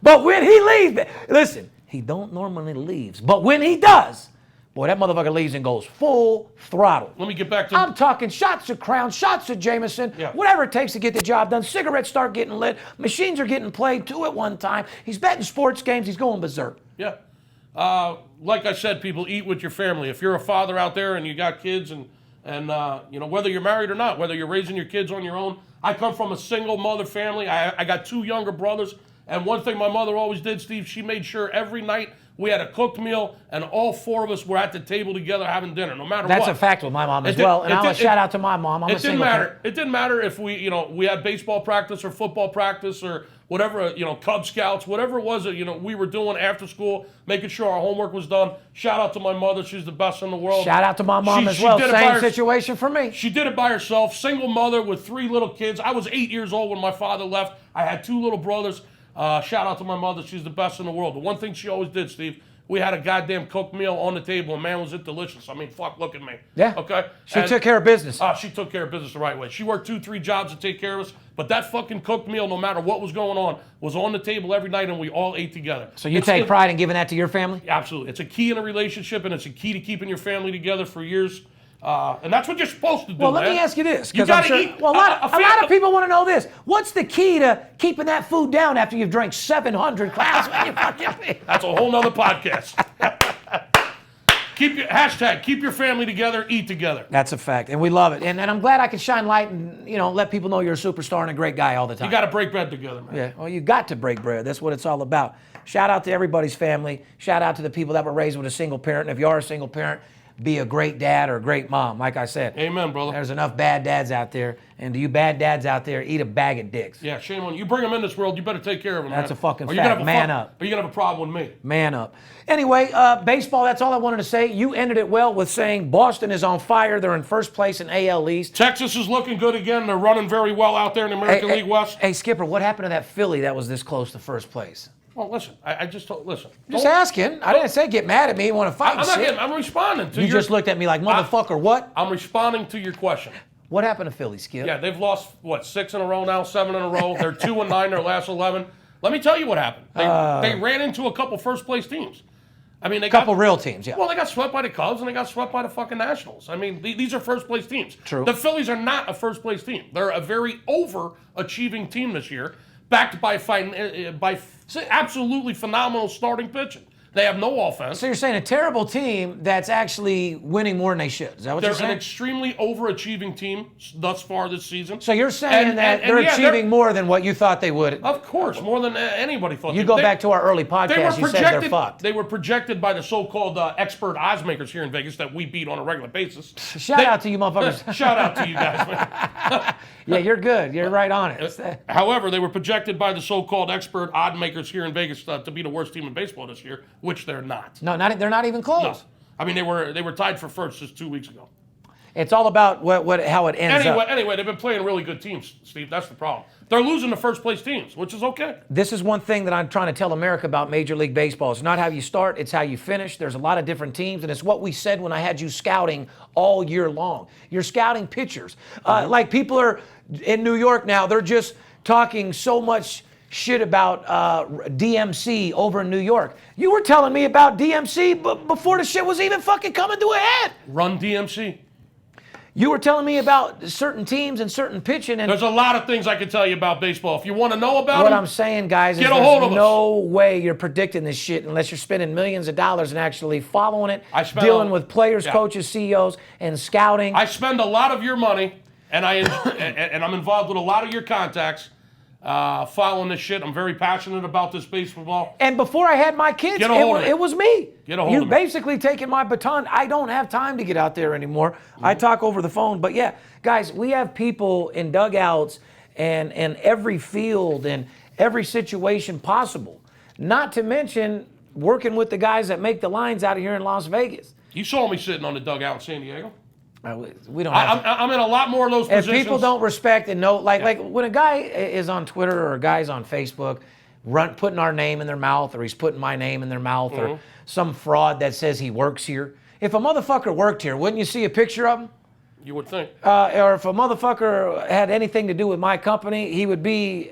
but when he leaves, listen, he don't normally leaves, but when he does, boy, that motherfucker leaves and goes full throttle.
Let me get back to.
I'm talking shots of Crown, shots of Jameson,
Yeah.
whatever it takes to get the job done. Cigarettes start getting lit. Machines are getting played 2 at one time. He's betting sports games. He's going berserk.
Yeah. Like I said, people, eat with your family. If you're a father out there and you got kids and you know, whether you're married or not, whether you're raising your kids on your own. I come from a single mother family. I got 2 younger brothers. And one thing my mother always did, Steve, she made sure every night We had a cooked meal, and all 4 of us were at the table together having dinner, no matter what.
That's a fact with my mom as well. And I'll shout out to my mom. I'm a single parent.
It didn't matter if we had baseball practice or football practice or whatever, Cub Scouts, whatever it was that, we were doing after school, making sure our homework was done. Shout out to my mother. She's the best in the world.
Shout out to my mom as well. Same situation for me.
She did it by herself. Single mother with 3 little kids. I was 8 years old when my father left. I had 2 little brothers. Shout out to my mother. She's the best in the world. The one thing she always did, Steve, we had a goddamn cooked meal on the table, and man, was it delicious. I mean, fuck, look at me.
Yeah.
Okay?
She took care of business.
She took care of business the right way. She worked 2-3 jobs to take care of us, but that fucking cooked meal, no matter what was going on, was on the table every night, and we all ate together.
So you take pride in giving that to your family?
Absolutely. It's a key in a relationship, and it's a key to keeping your family together for years. And that's what you're supposed to do.
Well, let
me
ask you this,
because
I'm sure. Well, a lot of people want to know this. What's the key to keeping that food down after you've drank 700 classes?
That's a whole nother podcast. Keep your family together, eat together.
That's a fact, and we love it. And I'm glad I can shine light and let people know you're a superstar and a great guy all the time.
You got to break bread together, man.
Yeah, well, you got to break bread. That's what it's all about. Shout out to everybody's family. Shout out to the people that were raised with a single parent. And if you are a single parent, be a great dad or a great mom, like I said.
Amen, brother.
There's enough bad dads out there. And to you bad dads out there, eat a bag of dicks.
Yeah, shame on you. You bring them in this world, you better take care of them,
That's
man.
a fucking fact. Man up.
Or you're going to have a problem with me.
Man up. Anyway, baseball, that's all I wanted to say. You ended it well with saying Boston is on fire. They're in first place in AL East.
Texas is looking good again. They're running very well out there in the American League West.
Hey, Skipper, what happened to that Philly that was this close to first place?
Well, listen, I just told, listen.
Just asking. I didn't say get mad at me and want to fight.
I'm responding to
you just looked at me like, motherfucker, what?
I'm responding to your question.
What happened to Philly, Skip?
Yeah, they've lost, 6 in a row now, 7 in a row. They're 2-9 their last 11. Let me tell you what happened. They ran into a couple first-place teams. I mean, they got
real teams, yeah.
Well, they got swept by the Cubs and they got swept by the fucking Nationals. I mean, these are first-place teams.
True.
The Phillies are not a first-place team. They're a very overachieving team this year, backed by absolutely phenomenal starting pitching. They have no offense.
So you're saying a terrible team that's actually winning more than they should. Is that what you're saying?
They're an extremely overachieving team thus far this season.
So you're saying they're achieving more than what you thought they would?
Of course, more than anybody thought.
You go back to our early podcast, you said they're fucked.
They were projected by the so-called expert odds makers here in Vegas that we beat on a regular basis.
Shout out to you motherfuckers.
Shout out to you guys, man.
Yeah, you're good. You're right on it.
However, they were projected by the so-called expert odd makers here in Vegas to be the worst team in baseball this year, which they're not.
No, they're not even close.
No. I mean, they were tied for first just 2 weeks ago.
It's all about how it ends up.
Anyway, they've been playing really good teams, Steve. That's the problem. They're losing to first-place teams, which is okay.
This is one thing that I'm trying to tell America about Major League Baseball. It's not how you start, it's how you finish. There's a lot of different teams, and it's what we said when I had you scouting all year long. You're scouting pitchers. Like people are in New York now, they're just talking so much shit about DMC over in New York. You were telling me about DMC before the shit was even fucking coming to a head.
Run DMC.
You were telling me about certain teams and certain pitching. And
there's a lot of things I can tell you about baseball. If you want to know about
what
them,
I'm saying, guys, is
get a hold of
there's no way you're predicting this shit unless you're spending millions of dollars and actually following it, dealing with players, coaches, CEOs, and scouting.
I spend a lot of your money, and I'm involved with a lot of your contacts. Following this shit. I'm very passionate about this baseball.
And before I had my kids, it was me.
Get a hold of me.
You've basically taken my baton. I don't have time to get out there anymore. Mm-hmm. I talk over the phone. But yeah, guys, we have people in dugouts and every field and every situation possible. Not to mention working with the guys that make the lines out of here in Las Vegas.
You saw me sitting on the dugout in San Diego.
We don't have
I'm in a lot more of those positions.
If people don't respect and know, like when a guy is on Twitter or a guy's on Facebook putting our name in their mouth, or he's putting my name in their mouth, or some fraud that says he works here. If a motherfucker worked here, wouldn't you see a picture of him?
You would think.
Or if a motherfucker had anything to do with my company, he would be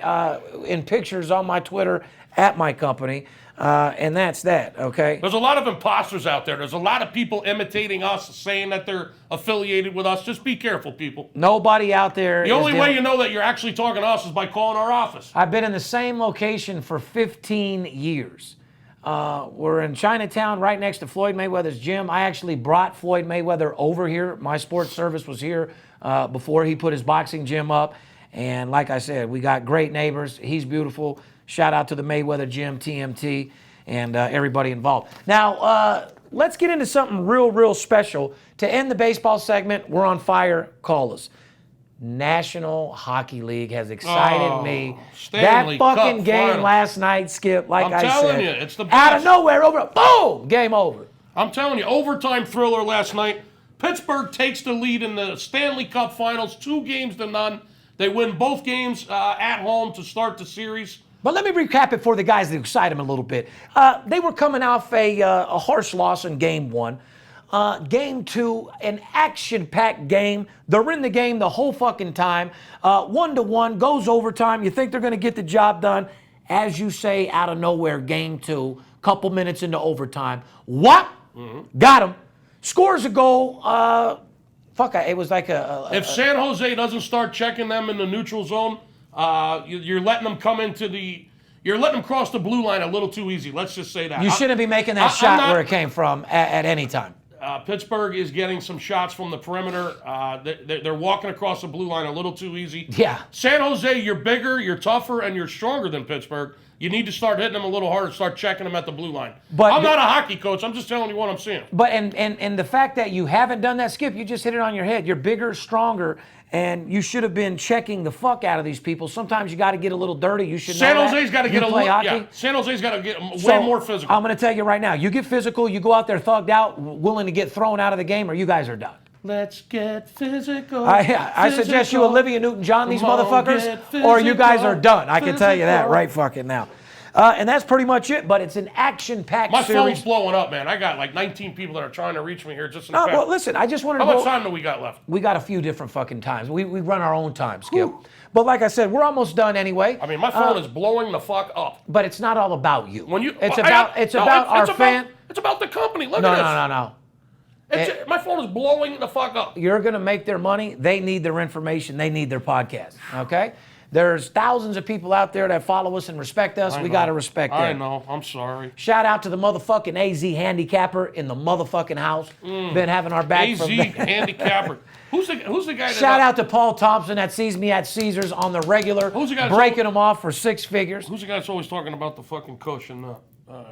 in pictures on my Twitter at my company. And that's that, okay?
There's a lot of imposters out there. There's a lot of people imitating us, saying that they're affiliated with us. Just be careful, people.
Nobody out there.
The only way you know that you're actually talking to us is by calling our office.
I've been in the same location for 15 years. We're in Chinatown, right next to Floyd Mayweather's gym. I actually brought Floyd Mayweather over here. My sports service was here before he put his boxing gym up. And like I said, we got great neighbors. He's beautiful. Shout out to the Mayweather Gym, TMT. and everybody involved. Now, let's get into something real special. To end the baseball segment, we're on fire. Call us. National Hockey League has excited me.
Stanley
That fucking
Cup
game
Finals.
last night, Skip, like
I'm
I
telling
said.
you, it's the
Out of
best.
nowhere, over, boom, game over.
I'm telling you, overtime thriller last night. Pittsburgh takes the lead in the Stanley Cup Finals, 2-0. They win both games at home to start the series.
But let me recap it for the guys that excite them a little bit. They were coming off a harsh loss in Game 1. Game 2, an action-packed game. They're in the game the whole fucking time. 1-1, goes overtime. You think they're going to get the job done. As you say, out of nowhere, Game 2, couple minutes into overtime. What? Got him. Scores a goal. It was like
If San Jose doesn't start checking them in the neutral zone, you're letting them come into the... You're letting them cross the blue line a little too easy. Let's just say that.
You shouldn't be making that shot where it came from at any time.
Pittsburgh is getting some shots from the perimeter. They're walking across the blue line a little too easy.
Yeah.
San Jose, you're bigger, you're tougher, and you're stronger than Pittsburgh. You need to start hitting them a little harder, start checking them at the blue line.
But
I'm not a hockey coach. I'm just telling you what I'm seeing.
But and the fact that you haven't done that, Skip, you just hit it on your head. You're bigger, stronger, and you should have been checking the fuck out of these people. Sometimes you got to get a little dirty. You should
San
know
Jose's got to
You
get a
play
little.
hockey.
Yeah. San Jose's got to get way
So,
more physical.
I'm going to tell you right now. You get physical. You go out there thugged out, willing to get thrown out of the game, or you guys are done.
Let's get physical.
I suggest you Olivia Newton-John these
Come on,
motherfuckers,
get
or you guys are
physical,
done. I can tell you that
physical.
right fucking now. And that's pretty much it, but it's an action-packed
My
series.
phone's blowing up, man. I got like 19 people that are trying to reach me here just in the past.
Well, listen, I just wanted to
How
go...
much time do we got left?
We got a few different fucking times. We run our own time, Skip. But like I said, we're almost done anyway.
I mean, my phone is blowing the fuck up.
But it's not all about you.
When you,
It's about our fan.
It's about the company. Look
No,
at this. My phone is blowing the fuck up.
You're going to make their money. They need their information. They need their podcast. Okay? There's thousands of people out there that follow us and respect us. We got to respect them.
I know. I'm sorry.
Shout out to the motherfucking AZ Handicapper in the motherfucking house. Been having our back
AZ
from
Handicapper. Who's the guy that...
Shout out to Paul Thompson that sees me at Caesars on the regular,
Who's the guy
breaking them off for 6 figures.
Who's the guy that's always talking about the fucking cushion, the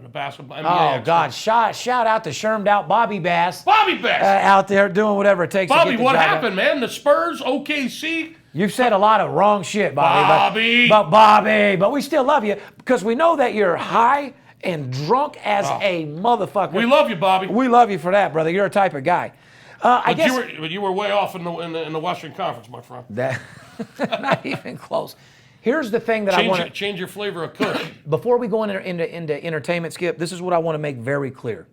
basketball? NBA
Oh,
expert?
God. Shout out to Shermed out Bobby Bass.
Bobby Bass.
Out there doing whatever it takes to
Bobby,
get the
what
job
happened,
done.
man? The Spurs, OKC...
You've said a lot of wrong shit, Bobby.
Bobby.
But we still love you because we know that you're high and drunk as a motherfucker.
We love you, Bobby.
We love you for that, brother. You're a type of guy. I guess
You were way off in the Western Conference, my friend.
that not even close. Here's the thing that I want to
Change your flavor of Kush.
before we go into entertainment, Skip. This is what I want to make very clear.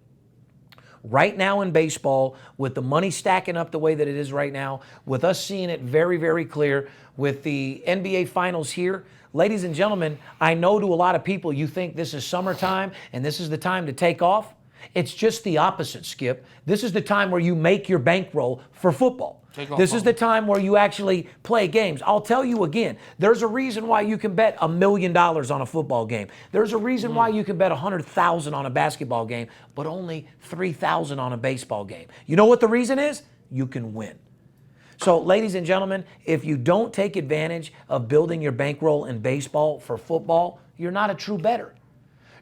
Right now in baseball, with the money stacking up the way that it is right now, with us seeing it very, very clear, with the NBA Finals here, ladies and gentlemen, I know to a lot of people you think this is summertime and this is the time to take off. It's just the opposite, Skip. This is the time where you make your bankroll for football. This is the time where you actually play games. I'll tell you again, there's a reason why you can bet $1 million on a football game. There's a reason why you can bet $100,000 on a basketball game, but only $3,000 on a baseball game. You know what the reason is? You can win. So, ladies and gentlemen, if you don't take advantage of building your bankroll in baseball for football, you're not a true bettor.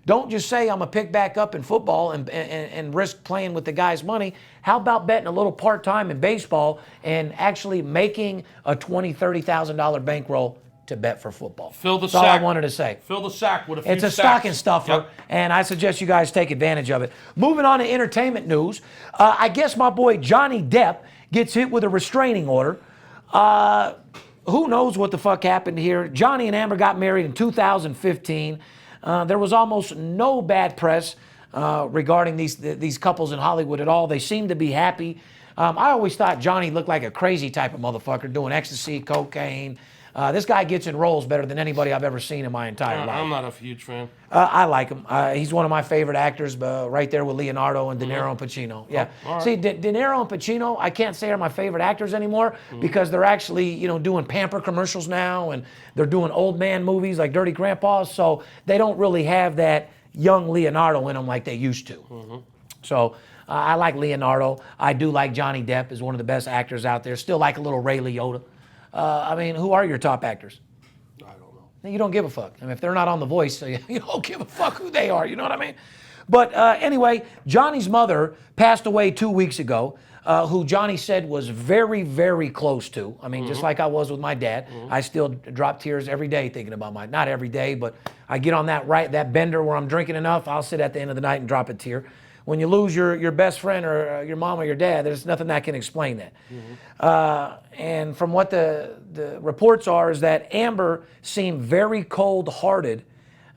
Don't just say I'm going to pick back up in football and risk playing with the guy's money. How about betting a little part-time in baseball and actually making a $20,000, $30,000 bankroll to bet for football?
Fill the
That's
sack.
all I wanted to say.
Fill the sack with a few
It's a
stacks.
stocking stuffer,
Yep.
and I suggest you guys take advantage of it. Moving on to entertainment news, I guess my boy Johnny Depp gets hit with a restraining order. Who knows what the fuck happened here? Johnny and Amber got married in 2015. There was almost no bad press regarding these couples in Hollywood at all. They seemed to be happy. I always thought Johnny looked like a crazy type of motherfucker doing ecstasy, cocaine. This guy gets in roles better than anybody I've ever seen in my entire life.
I'm not a huge fan.
I like him. He's one of my favorite actors, right there with Leonardo and De Niro and Pacino. Yeah.
all right.
See, De Niro and Pacino, I can't say are my favorite actors anymore because they're actually, doing pamper commercials now, and they're doing old man movies like Dirty Grandpa. So they don't really have that young Leonardo in them like they used to. So I like Leonardo. I do like Johnny Depp as one of the best actors out there. Still like a little Ray Liotta. Who are your top actors?
I don't know.
you don't give a fuck. I mean, if they're not on The Voice, you don't give a fuck who they are. You know what I mean? But anyway, Johnny's mother passed away 2 weeks ago, who Johnny said was very, very close to. I mean, just like I was with my dad. I still drop tears every day thinking about not every day, but I get on that bender where I'm drinking enough, I'll sit at the end of the night and drop a tear. When you lose your best friend or your mom or your dad, there's nothing that can explain that. And from what the reports are is that Amber seemed very cold-hearted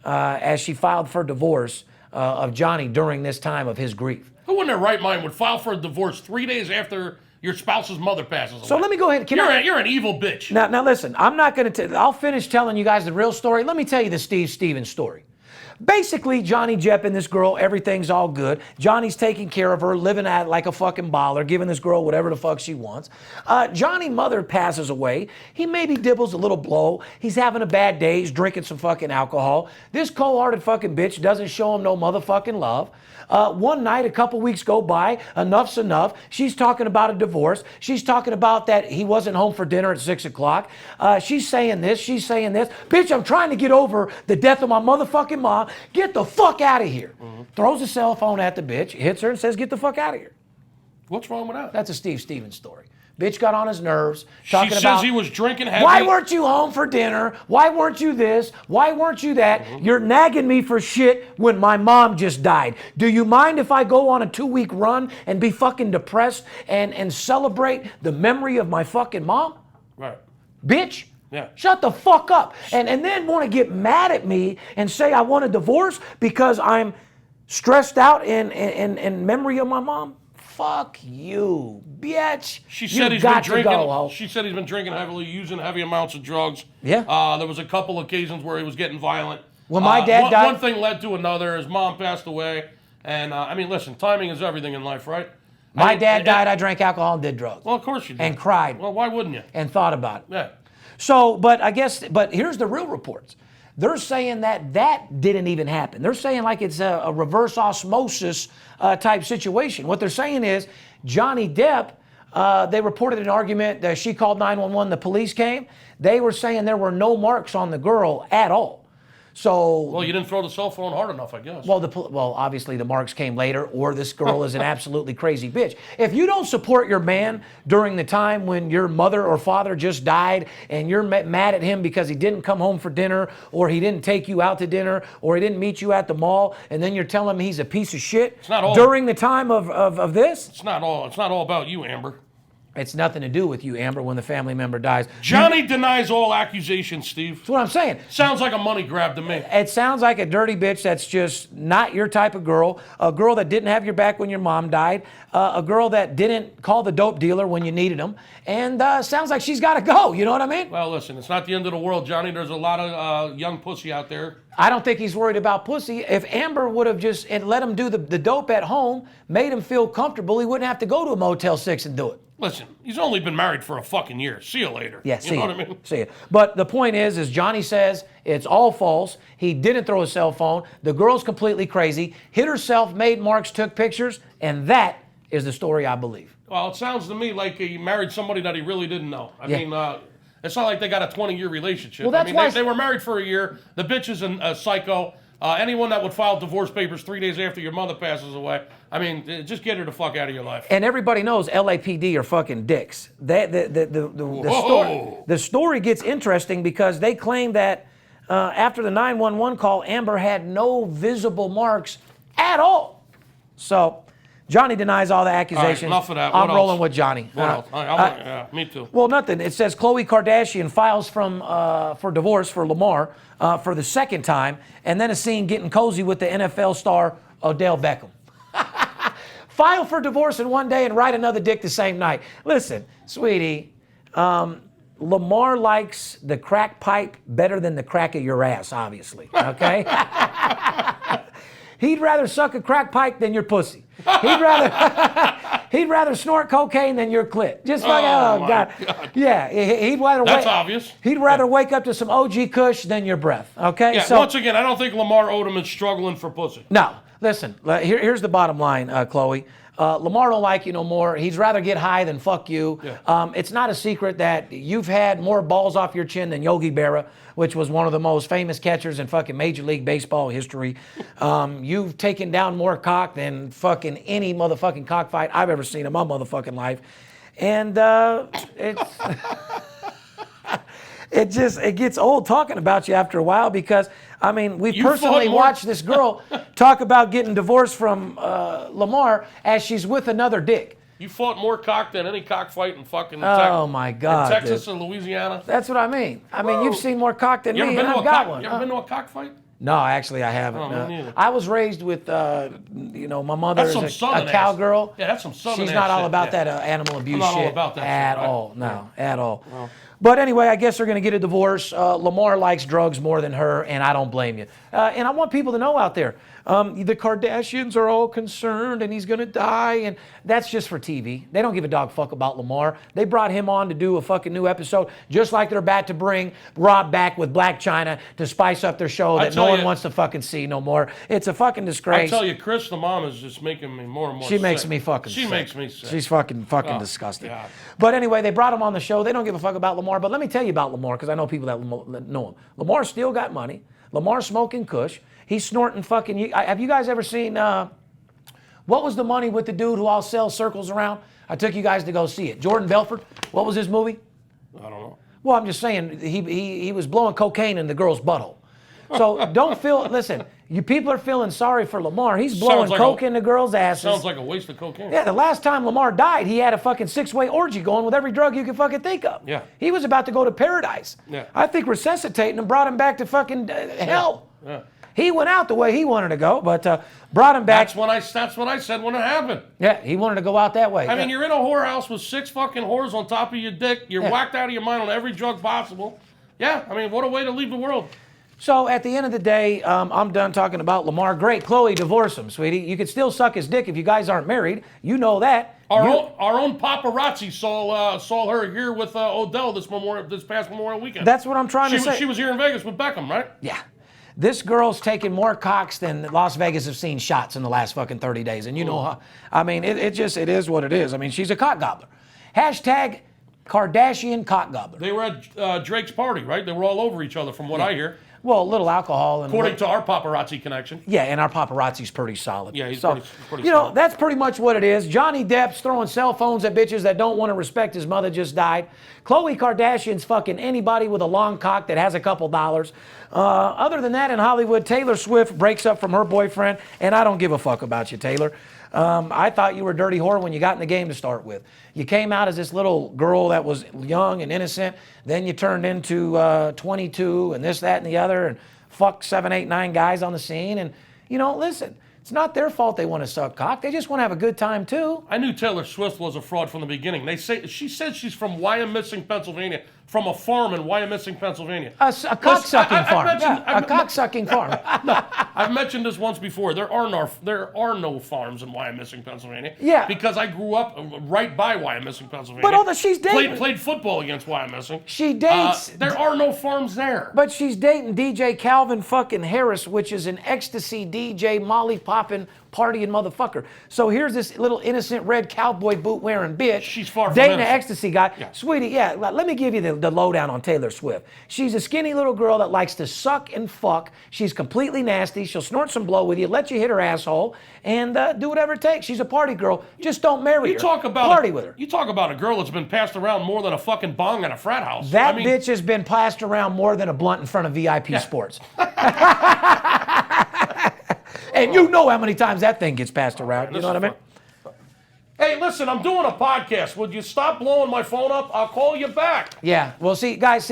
as she filed for divorce of Johnny during this time of his grief.
Who in their right mind would file for a divorce 3 days after your spouse's mother passes away?
So let me go ahead.
You're an evil bitch.
Now listen, I'm not going to. I'll finish telling you guys the real story. Let me tell you the Steve Stevens story. Basically, Johnny Jepp and this girl, everything's all good. Johnny's taking care of her, living at like a fucking baller, giving this girl whatever the fuck she wants. Johnny's mother passes away. He maybe dibbles a little blow. He's having a bad day. He's drinking some fucking alcohol. This cold-hearted fucking bitch doesn't show him no motherfucking love. One night, a couple weeks go by, enough's enough. She's talking about a divorce. She's talking about that he wasn't home for dinner at 6 o'clock. She's saying this, she's saying this. Bitch, I'm trying to get over the death of my motherfucking mom. Get the fuck out of here. Throws a cell phone at the bitch, hits her and says, get the fuck out of here.
What's wrong with that?
That's a Steve Stevens story. Bitch got on his nerves.
She
Talking
says
about,
he was drinking heavy.
why weren't you home for dinner? Why weren't you this? Why weren't you that? You're nagging me for shit when my mom just died. Do you mind if I go on a 2-week run and be fucking depressed and celebrate the memory of my fucking mom?
Right.
Bitch.
Yeah.
Shut the fuck up. And then want to get mad at me and say I want a divorce because I'm stressed out in memory of my mom? Fuck you, bitch.
She said he's been drinking. She said he's been drinking heavily, using heavy amounts of drugs.
Yeah.
There was a couple occasions where he was getting violent.
When my dad died,
one thing led to another. His mom passed away, and I mean, listen, timing is everything in life, right?
My dad died. I drank alcohol and did drugs.
Well, of course you did.
And cried.
Well, why wouldn't you?
And thought about it.
Yeah.
So, but here's the real reports. They're saying that didn't even happen. They're saying like it's a reverse osmosis type situation. What they're saying is Johnny Depp, they reported an argument that she called 911, the police came. They were saying there were no marks on the girl at all. So,
well, you didn't throw the cell phone hard enough, I guess.
Well, obviously the marks came later, or this girl is an absolutely crazy bitch. If you don't support your man during the time when your mother or father just died, and you're mad at him because he didn't come home for dinner, or he didn't take you out to dinner, or he didn't meet you at the mall, and then you're telling him he's a piece of shit
it's not all,
during the time of this?
It's not all about you, Amber.
It's nothing to do with you, Amber, when the family member dies.
Johnny denies all accusations, Steve.
That's what I'm saying.
Sounds like a money grab to me.
It sounds like a dirty bitch that's just not your type of girl, a girl that didn't have your back when your mom died, a girl that didn't call the dope dealer when you needed him, and sounds like she's got to go, you know what I mean?
Well, listen, it's not the end of the world, Johnny. There's a lot of young pussy out there.
I don't think he's worried about pussy. If Amber would have just let him do the dope at home, made him feel comfortable, he wouldn't have to go to a Motel 6 and do it.
Listen, he's only been married for a fucking year. See you later.
Yeah, see
you know
you.
what I mean?
See you. But the point is Johnny says it's all false. He didn't throw a cell phone. The girl's completely crazy. Hit herself, made marks, took pictures, and that is the story I believe.
Well, it sounds to me like he married somebody that he really didn't know. I mean, it's not like they got a 20-year relationship.
Well, that's
I mean,
why
they were married for a year. The bitch is a psycho. Anyone that would file divorce papers 3 days after your mother passes away, I mean, just get her the fuck out of your life.
And everybody knows LAPD are fucking dicks. The story gets interesting because they claim that after the 911 call, Amber had no visible marks at all. So Johnny denies all the accusations.
All right, enough of that.
I'm rolling with Johnny.
What else? Yeah, me too.
Well, nothing. It says Khloe Kardashian files for divorce for Lamar for the second time, and then a scene getting cozy with the NFL star Odell Beckham. File for divorce in one day and write another dick the same night. Listen, sweetie, Lamar likes the crack pipe better than the crack of your ass, obviously, okay? He'd rather suck a crack pipe than your pussy. He'd rather snort cocaine than your clit. Just like, oh God. Yeah, he'd rather.
That's obvious.
He'd rather wake up to some OG Kush than your breath. Okay.
Yeah.
So,
once again, I don't think Lamar Odom is struggling for pussy.
No. Listen. Here's the bottom line, Khloe. Lamar don't like you no more. He's rather get high than fuck you.
Yeah.
It's not a secret that you've had more balls off your chin than Yogi Berra, which was one of the most famous catchers in fucking Major League Baseball history. You've taken down more cock than fucking any motherfucking cockfight I've ever seen in my motherfucking life. And it's... It gets old talking about you after a while because, I mean, we personally watched this girl talk about getting divorced from Lamar as she's with another dick.
You fought more cock than any cockfight in fucking
Oh, my God.
in Texas
dude.
and Louisiana.
That's what I mean. I mean, you've seen more cock than
You
me,
ever
and
been to
I've
a
got
cock?
one.
You ever been to a cockfight?
No, actually, I haven't.
Oh, me neither.
I was raised with, my mother
That's some
is a
southern ass.
cowgirl.
Yeah, that's some southern
She's
ass
not all
shit,
about
yeah.
that animal abuse
I'm not all
shit
about that
at
shit, right?
all. No, at all. But anyway, I guess they're going to get a divorce. Lamar likes drugs more than her, and I don't blame you. And I want people to know out there, the Kardashians are all concerned, and he's going to die, and that's just for TV. They don't give a dog fuck about Lamar. They brought him on to do a fucking new episode, just like they're about to bring Rob back with Black China to spice up their show that no one wants to fucking see no more. It's a fucking disgrace.
I tell you, Chris, the mom is just making me more and more
She
sick.
makes me fucking sick.
She makes me sick.
She's fucking disgusting.
God.
But anyway, they brought him on the show. They don't give a fuck about Lamar. But let me tell you about Lamar, because I know people that know him. Lamar still got money. Lamar's smoking kush. He's snorting fucking... Have you guys ever seen... what was the money with the dude who all sells circles around? I took you guys to go see it. Jordan Belfort. What was his movie?
I don't know.
Well, I'm just saying, he was blowing cocaine in the girl's butthole. So don't feel... Listen, you people are feeling sorry for Lamar. He's blowing coke in the girls' asses.
Sounds like a waste of cocaine.
Yeah, the last time Lamar died, he had a fucking 6-way orgy going with every drug you could fucking think of.
Yeah.
He was about to go to paradise.
Yeah.
I think resuscitating him brought him back to fucking hell.
Yeah.
He went out the way he wanted to go, but brought him back.
That's what I said when it happened.
Yeah, he wanted to go out that way.
I mean, you're in a whorehouse with 6 fucking whores on top of your dick. You're whacked out of your mind on every drug possible. Yeah, I mean, what a way to leave the world.
So at the end of the day, I'm done talking about Lamar. Great, Chloe, divorce him, sweetie. You could still suck his dick if you guys aren't married. You know that.
Our own paparazzi saw her here with Odell this past Memorial weekend.
That's what I'm trying to say.
She was here in Vegas with Beckham, right?
Yeah. This girl's taken more cocks than Las Vegas have seen shots in the last fucking 30 days. And you know how, I mean, it is what it is. I mean, she's a cock gobbler. Hashtag Kardashian cock gobbler.
They were at Drake's party, right? They were all over each other from what I hear.
Well, a little alcohol. And
According to our paparazzi connection.
Yeah, and our paparazzi's pretty solid.
Yeah, he's
so,
pretty
you know,
solid.
that's pretty much what it is. Johnny Depp's throwing cell phones at bitches that don't want to respect his mother just died. Khloe Kardashian's fucking anybody with a long cock that has a couple dollars. Other than that, in Hollywood, Taylor Swift breaks up from her boyfriend, and I don't give a fuck about you, Taylor. I thought you were a dirty whore when you got in the game to start with. You came out as this little girl that was young and innocent. Then you turned into 22 and this, that, and the other, and fucked 7, 8, 9 guys on the scene. And, you know, listen, it's not their fault they want to suck cock. They just want to have a good time, too.
I knew Taylor Swift was a fraud from the beginning. She said she's from Wyomissing, Pennsylvania, from a farm in Wyomissing, Pennsylvania.
A cock-sucking farm. A cock-sucking farm.
No, I've mentioned this once before. There are no farms in Wyomissing, Pennsylvania.
Yeah.
Because I grew up right by Wyomissing, Pennsylvania.
But although she's dating...
Played football against Wyomissing.
She dates...
there are no farms there.
But she's dating DJ Calvin fucking Harris, which is an ecstasy DJ, Molly popping, partying motherfucker. So here's this little innocent red cowboy boot wearing bitch.
She's far from
dating an
innocent.
ecstasy guy. Yeah. Sweetie, yeah, let me give you the lowdown on Taylor Swift. She's a skinny little girl that likes to suck and fuck. She's completely nasty. She'll snort some blow with you, let you hit her asshole, and do whatever it takes. She's a party girl. Just don't marry her. Party with her.
You talk about a girl that's been passed around more than a fucking bong in a frat house.
That bitch has been passed around more than a blunt in front of VIP Sports. And you know how many times that thing gets passed around. You know what I mean?
Hey, listen, I'm doing a podcast. Would you stop blowing my phone up? I'll call you back.
Yeah. Well, see, guys,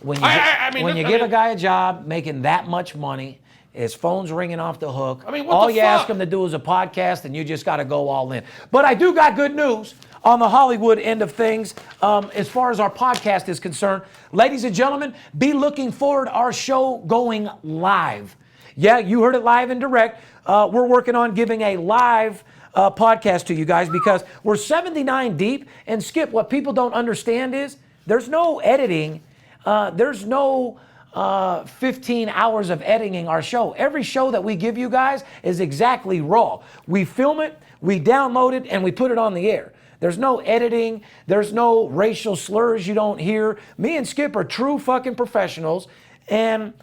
when you give a guy a job making that much money, his phone's ringing off the hook.
I mean, what
all
the
you
fuck?
ask him to do is a podcast, and you just got to go all in. But I do got good news on the Hollywood end of things. As far as our podcast is concerned, ladies and gentlemen, be looking forward to our show going live. Yeah, you heard it live and direct. We're working on giving a live podcast to you guys because we're 79 deep. And Skip, what people don't understand is there's no editing. There's no 15 hours of editing our show. Every show that we give you guys is exactly raw. We film it, we download it, and we put it on the air. There's no editing. There's no racial slurs you don't hear. Me and Skip are true fucking professionals, and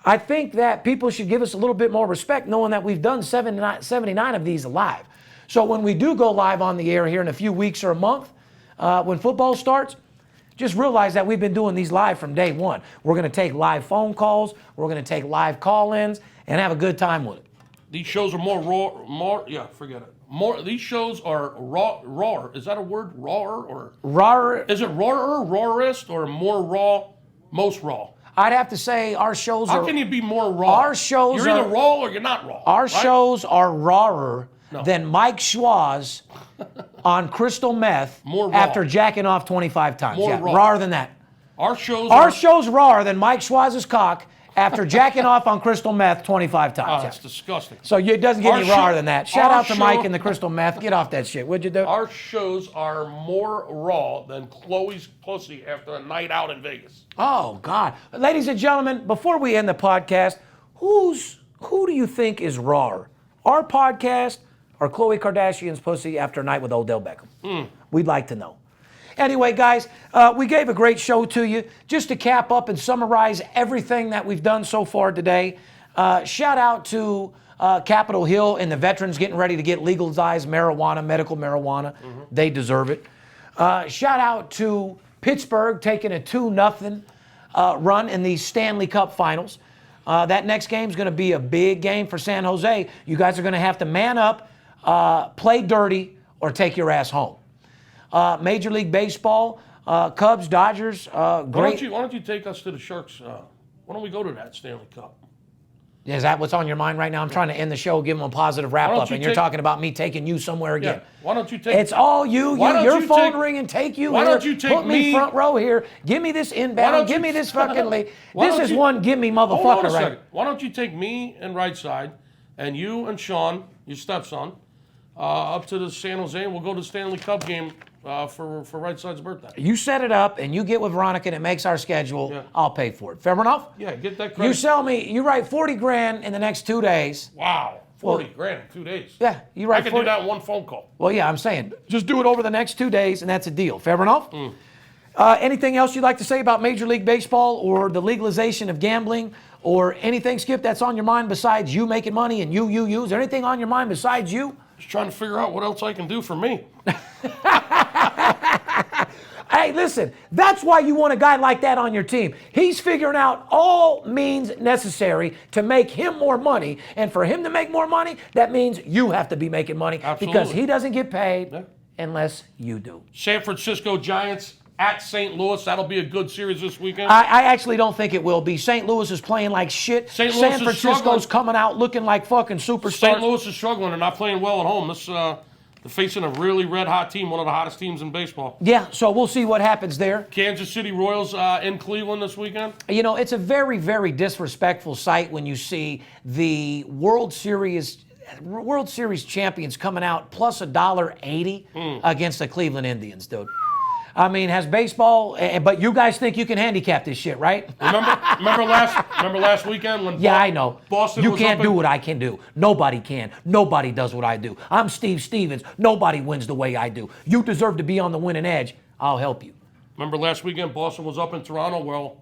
I think that people should give us a little bit more respect knowing that we've done 79 of these live. So when we do go live on the air here in a few weeks or a month, when football starts, just realize that we've been doing these live from day one. We're going to take live phone calls. We're going to take live call-ins and have a good time with it.
These shows are forget it. These shows are raw. Is that a word? Rawer or?
Rawer.
Is it rawer, rawest, or more raw, most raw?
I'd have to say our shows
How
are...
can you be more raw?
Our shows
You're either
are...
raw or you're not raw.
Our
right?
shows are rawer than Mike Schwaz on crystal meth after jacking off 25 times.
More
yeah,
raw.
Rawer than that.
Our show's
rawer than Mike Schwaz's cock after jacking off on crystal meth 25 times.
Oh, that's disgusting.
So it doesn't get any rawer than that. Shout out to
show,
Mike and the crystal meth. Get off that shit. What'd you do?
Our shows are more raw than Chloe's pussy after a night out in Vegas.
Oh, God. Ladies and gentlemen, before we end the podcast, who do you think is rawer? Our podcast or Khloe Kardashian's pussy after a night with Odell Beckham? We'd like to know. Anyway, guys, we gave a great show to you. Just to cap up and summarize everything that we've done so far today, shout out to Capitol Hill and the veterans getting ready to get legalized marijuana, medical marijuana. They deserve it. Shout out to Pittsburgh taking a 2-0 run in the Stanley Cup Finals. That next game is going to be a big game for San Jose. You guys are going to have to man up, play dirty, or take your ass home. Major League Baseball, Cubs, Dodgers, great.
Why don't you take us to the Sharks? Why don't we go to that Stanley Cup?
Is that what's on your mind right now? I'm trying to end the show, give them a positive wrap-up, and you're talking about me taking you somewhere again.
Yeah. Why don't you take...
It's all you. Your phone ring and take you
why
here.
Don't you take
Put me front row here. Give me this inbound. Give me this fucking lead. This is one gimme motherfucker,
hold on a
right?
second. Why don't you take me and right side, and you and Sean, your stepson, up to the San Jose, and we'll go to the Stanley Cup game for right side's birthday.
You set it up, and you get with Veronica, and it makes our schedule.
Yeah.
I'll pay for it. Fair enough?
Yeah, get that credit.
You sell me. You write $40,000 in the next 2 days.
Wow, $40,000 in 2 days.
Yeah, you write.
I can do that in one phone call.
Well, yeah, I'm saying just do it over the next 2 days, and that's a deal. Fair enough? Anything else you'd like to say about Major League Baseball or the legalization of gambling or anything, Skip, that's on your mind besides you making money and you? Is there anything on your mind besides you?
Just trying to figure out what else I can do for me.
Hey, listen, that's why you want a guy like that on your team. He's figuring out all means necessary to make him more money. And for him to make more money, that means you have to be making money.
Absolutely.
Because he doesn't get paid unless you do.
San Francisco Giants at St. Louis. That'll be a good series this weekend.
I actually don't think it will be. St. Louis is playing like shit.
San
Francisco's coming out looking like fucking superstars.
St. Louis is struggling. They're not playing well at home. They're facing a really red-hot team, one of the hottest teams in baseball.
Yeah, so we'll see what happens there.
Kansas City Royals in Cleveland this weekend.
You know, it's a very, very disrespectful sight when you see the World Series champions coming out plus $1.80 against the Cleveland Indians, dude. I mean, has baseball? But you guys think you can handicap this shit, right?
Remember last weekend when?
Yeah, I know.
Boston.
You
was
can't
up
do what I can do. Nobody can. Nobody does what I do. I'm Steve Stevens. Nobody wins the way I do. You deserve to be on the winning edge. I'll help you.
Remember last weekend, Boston was up in Toronto. Well,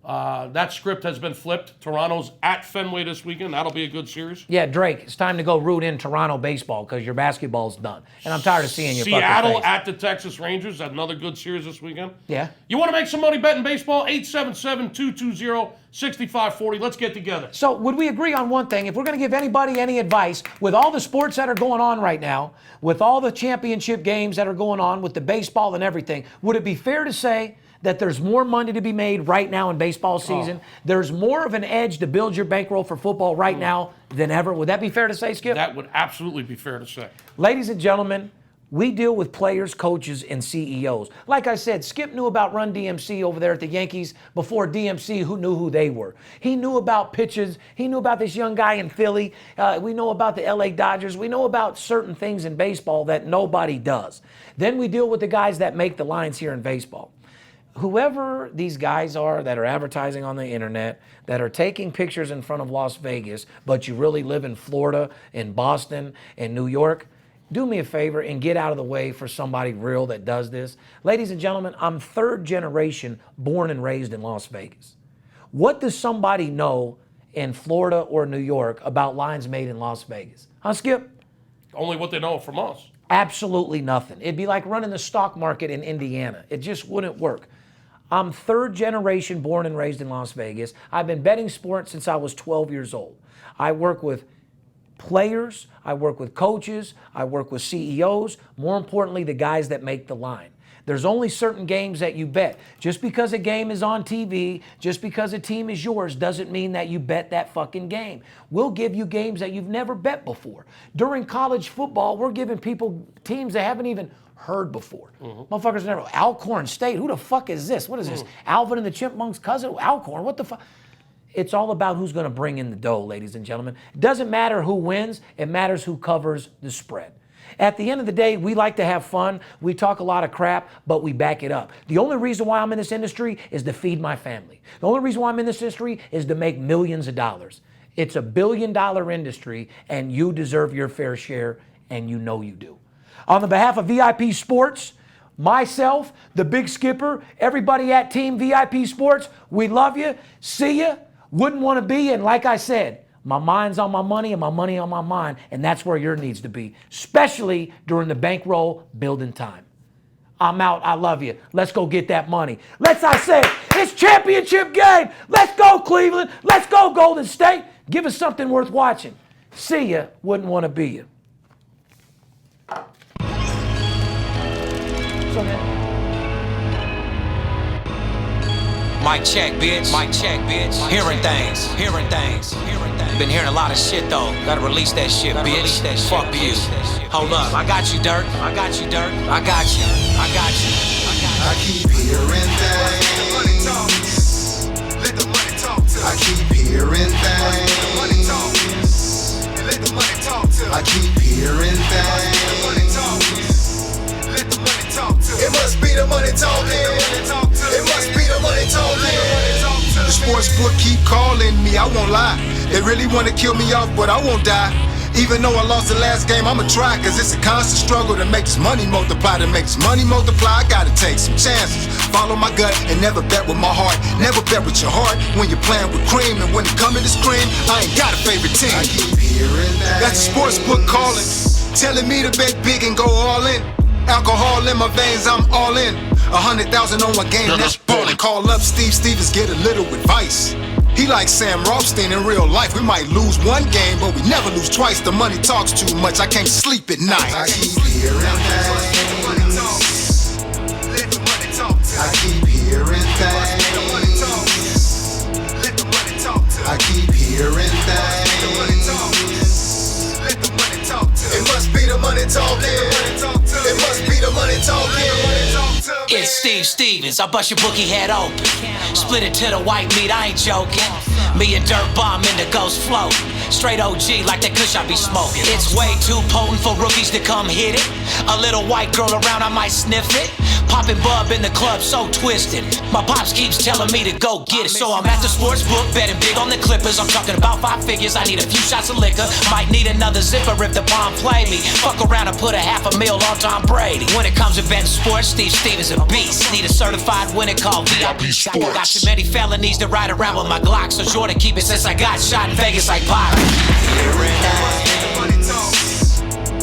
that script has been flipped. Toronto's at Fenway this weekend. That'll be a good series.
Yeah, Drake, it's time to go root in Toronto baseball because your basketball's done. And I'm tired of seeing your fucking
Seattle
face.
at the Texas Rangers. Another good series this weekend.
Yeah.
You want to make some money betting baseball? 877-220-6540. Let's get together.
So would we agree on one thing? If we're going to give anybody any advice, with all the sports that are going on right now, with all the championship games that are going on, with the baseball and everything, would it be fair to say that there's more money to be made right now in baseball season? There's more of an edge to build your bankroll for football right now than ever. Would that be fair to say, Skip?
That would absolutely be fair to say.
Ladies and gentlemen, we deal with players, coaches, and CEOs. Like I said, Skip knew about Run DMC over there at the Yankees before DMC knew who they were. He knew about pitches. He knew about this young guy in Philly. We know about the LA Dodgers. We know about certain things in baseball that nobody does. Then we deal with the guys that make the lines here in baseball. whoever these guys are that are advertising on the internet, that are taking pictures in front of Las Vegas, but you really live in Florida, in Boston, in New York, do me a favor and get out of the way for somebody real that does this. Ladies and gentlemen, I'm third generation born and raised in Las Vegas. What does somebody know in Florida or New York about lines made in Las Vegas? Huh, Skip?
Only what they know from us.
Absolutely nothing. It'd be like running the stock market in Indiana. It just wouldn't work. I'm third generation born and raised in Las Vegas. I've been betting sports since I was 12 years old. I work with players, I work with coaches, I work with CEOs, more importantly, the guys that make the line. There's only certain games that you bet. Just because a game is on TV, just because a team is yours, doesn't mean that you bet that fucking game. We'll give you games that you've never bet before. During college football, we're giving people teams they haven't even heard before. Motherfuckers never, Alcorn State, who the fuck is this? What is this? Alvin and the Chipmunks' cousin? Alcorn, what the fuck? It's all about who's going to bring in the dough, ladies and gentlemen. It doesn't matter who wins. It matters who covers the spread. At the end of the day, we like to have fun. We talk a lot of crap, but we back it up. The only reason why I'm in this industry is to feed my family. The only reason why I'm in this industry is to make millions of dollars. It's a billion-dollar industry, and you deserve your fair share, and you know you do. On the behalf of VIP Sports, myself, the Big Skipper, everybody at Team VIP Sports, we love you. See ya. Wouldn't want to be, and like I said, my mind's on my money and my money on my mind, and that's where yours needs to be, especially during the bankroll building time. I'm out. I love you. Let's go get that money. I say, it's championship game. Let's go, Cleveland. Let's go, Golden State. Give us something worth watching. See ya. Wouldn't want to be you. So then,
Mic check, bitch. Mic check, bitch. Hearing things. Hearing things. Been hearing a lot of shit though. Gotta release that shit, bitch. Fuck you. Hold up. I got you, Dirt. I got you, Dirt. I got you. I got you.
I keep hearing things.
Let the money talk to
I keep hearing things.
Let the money talk to
I keep hearing things.
Let the money talk to It must be the money talking. It must be the money talking.
The sports book keep calling me, I won't lie. They really want to kill me off, but I won't die. Even though I lost the last game, I'ma try. Cause it's a constant struggle to make this money multiply. To make this money multiply, I gotta take some chances. Follow my gut and never bet with my heart. Never bet with your heart when you're playing with cream. And when it comes to scream, I ain't got a favorite team.
I keep hearing that.
That's the sports book calling, telling me to bet big and go all in. Alcohol in my veins, I'm all in. 100,000 on my game, that's ballin'. Call up Steve Stevens, get a little advice. He like Sam Rothstein in real life. We might lose one game, but we never lose twice. The money talks too much, I can't sleep at night.
I keep hearing things. Let the money talk to
I keep hearing things.
Let the money talk to
I keep hearing things.
Let the money talk to It must be the money talking. It must be the money talking.
It's Steve Stevens. I bust your bookie head open. Split it to the white meat, I ain't joking. Me and Dirt Bomb in the ghost float. Straight OG like that kush I be smoking. It's way too potent for rookies to come hit it. A little white girl around, I might sniff it. Poppin' bub in the club, so twisted. My pops keeps telling me to go get it. So I'm at the sports book, betting big on the Clippers. I'm talking about 5 figures, I need a few shots of liquor. Might need another zipper if the bomb play me. Fuck around and put $500,000 on Tom Brady. When it comes to betting sports, Steve Stevens a beast. Need a certified winner called VIP Sports. Got too many felonies to ride around with my Glock. So sure to keep it since I got shot in Vegas like Pop. Hearing that.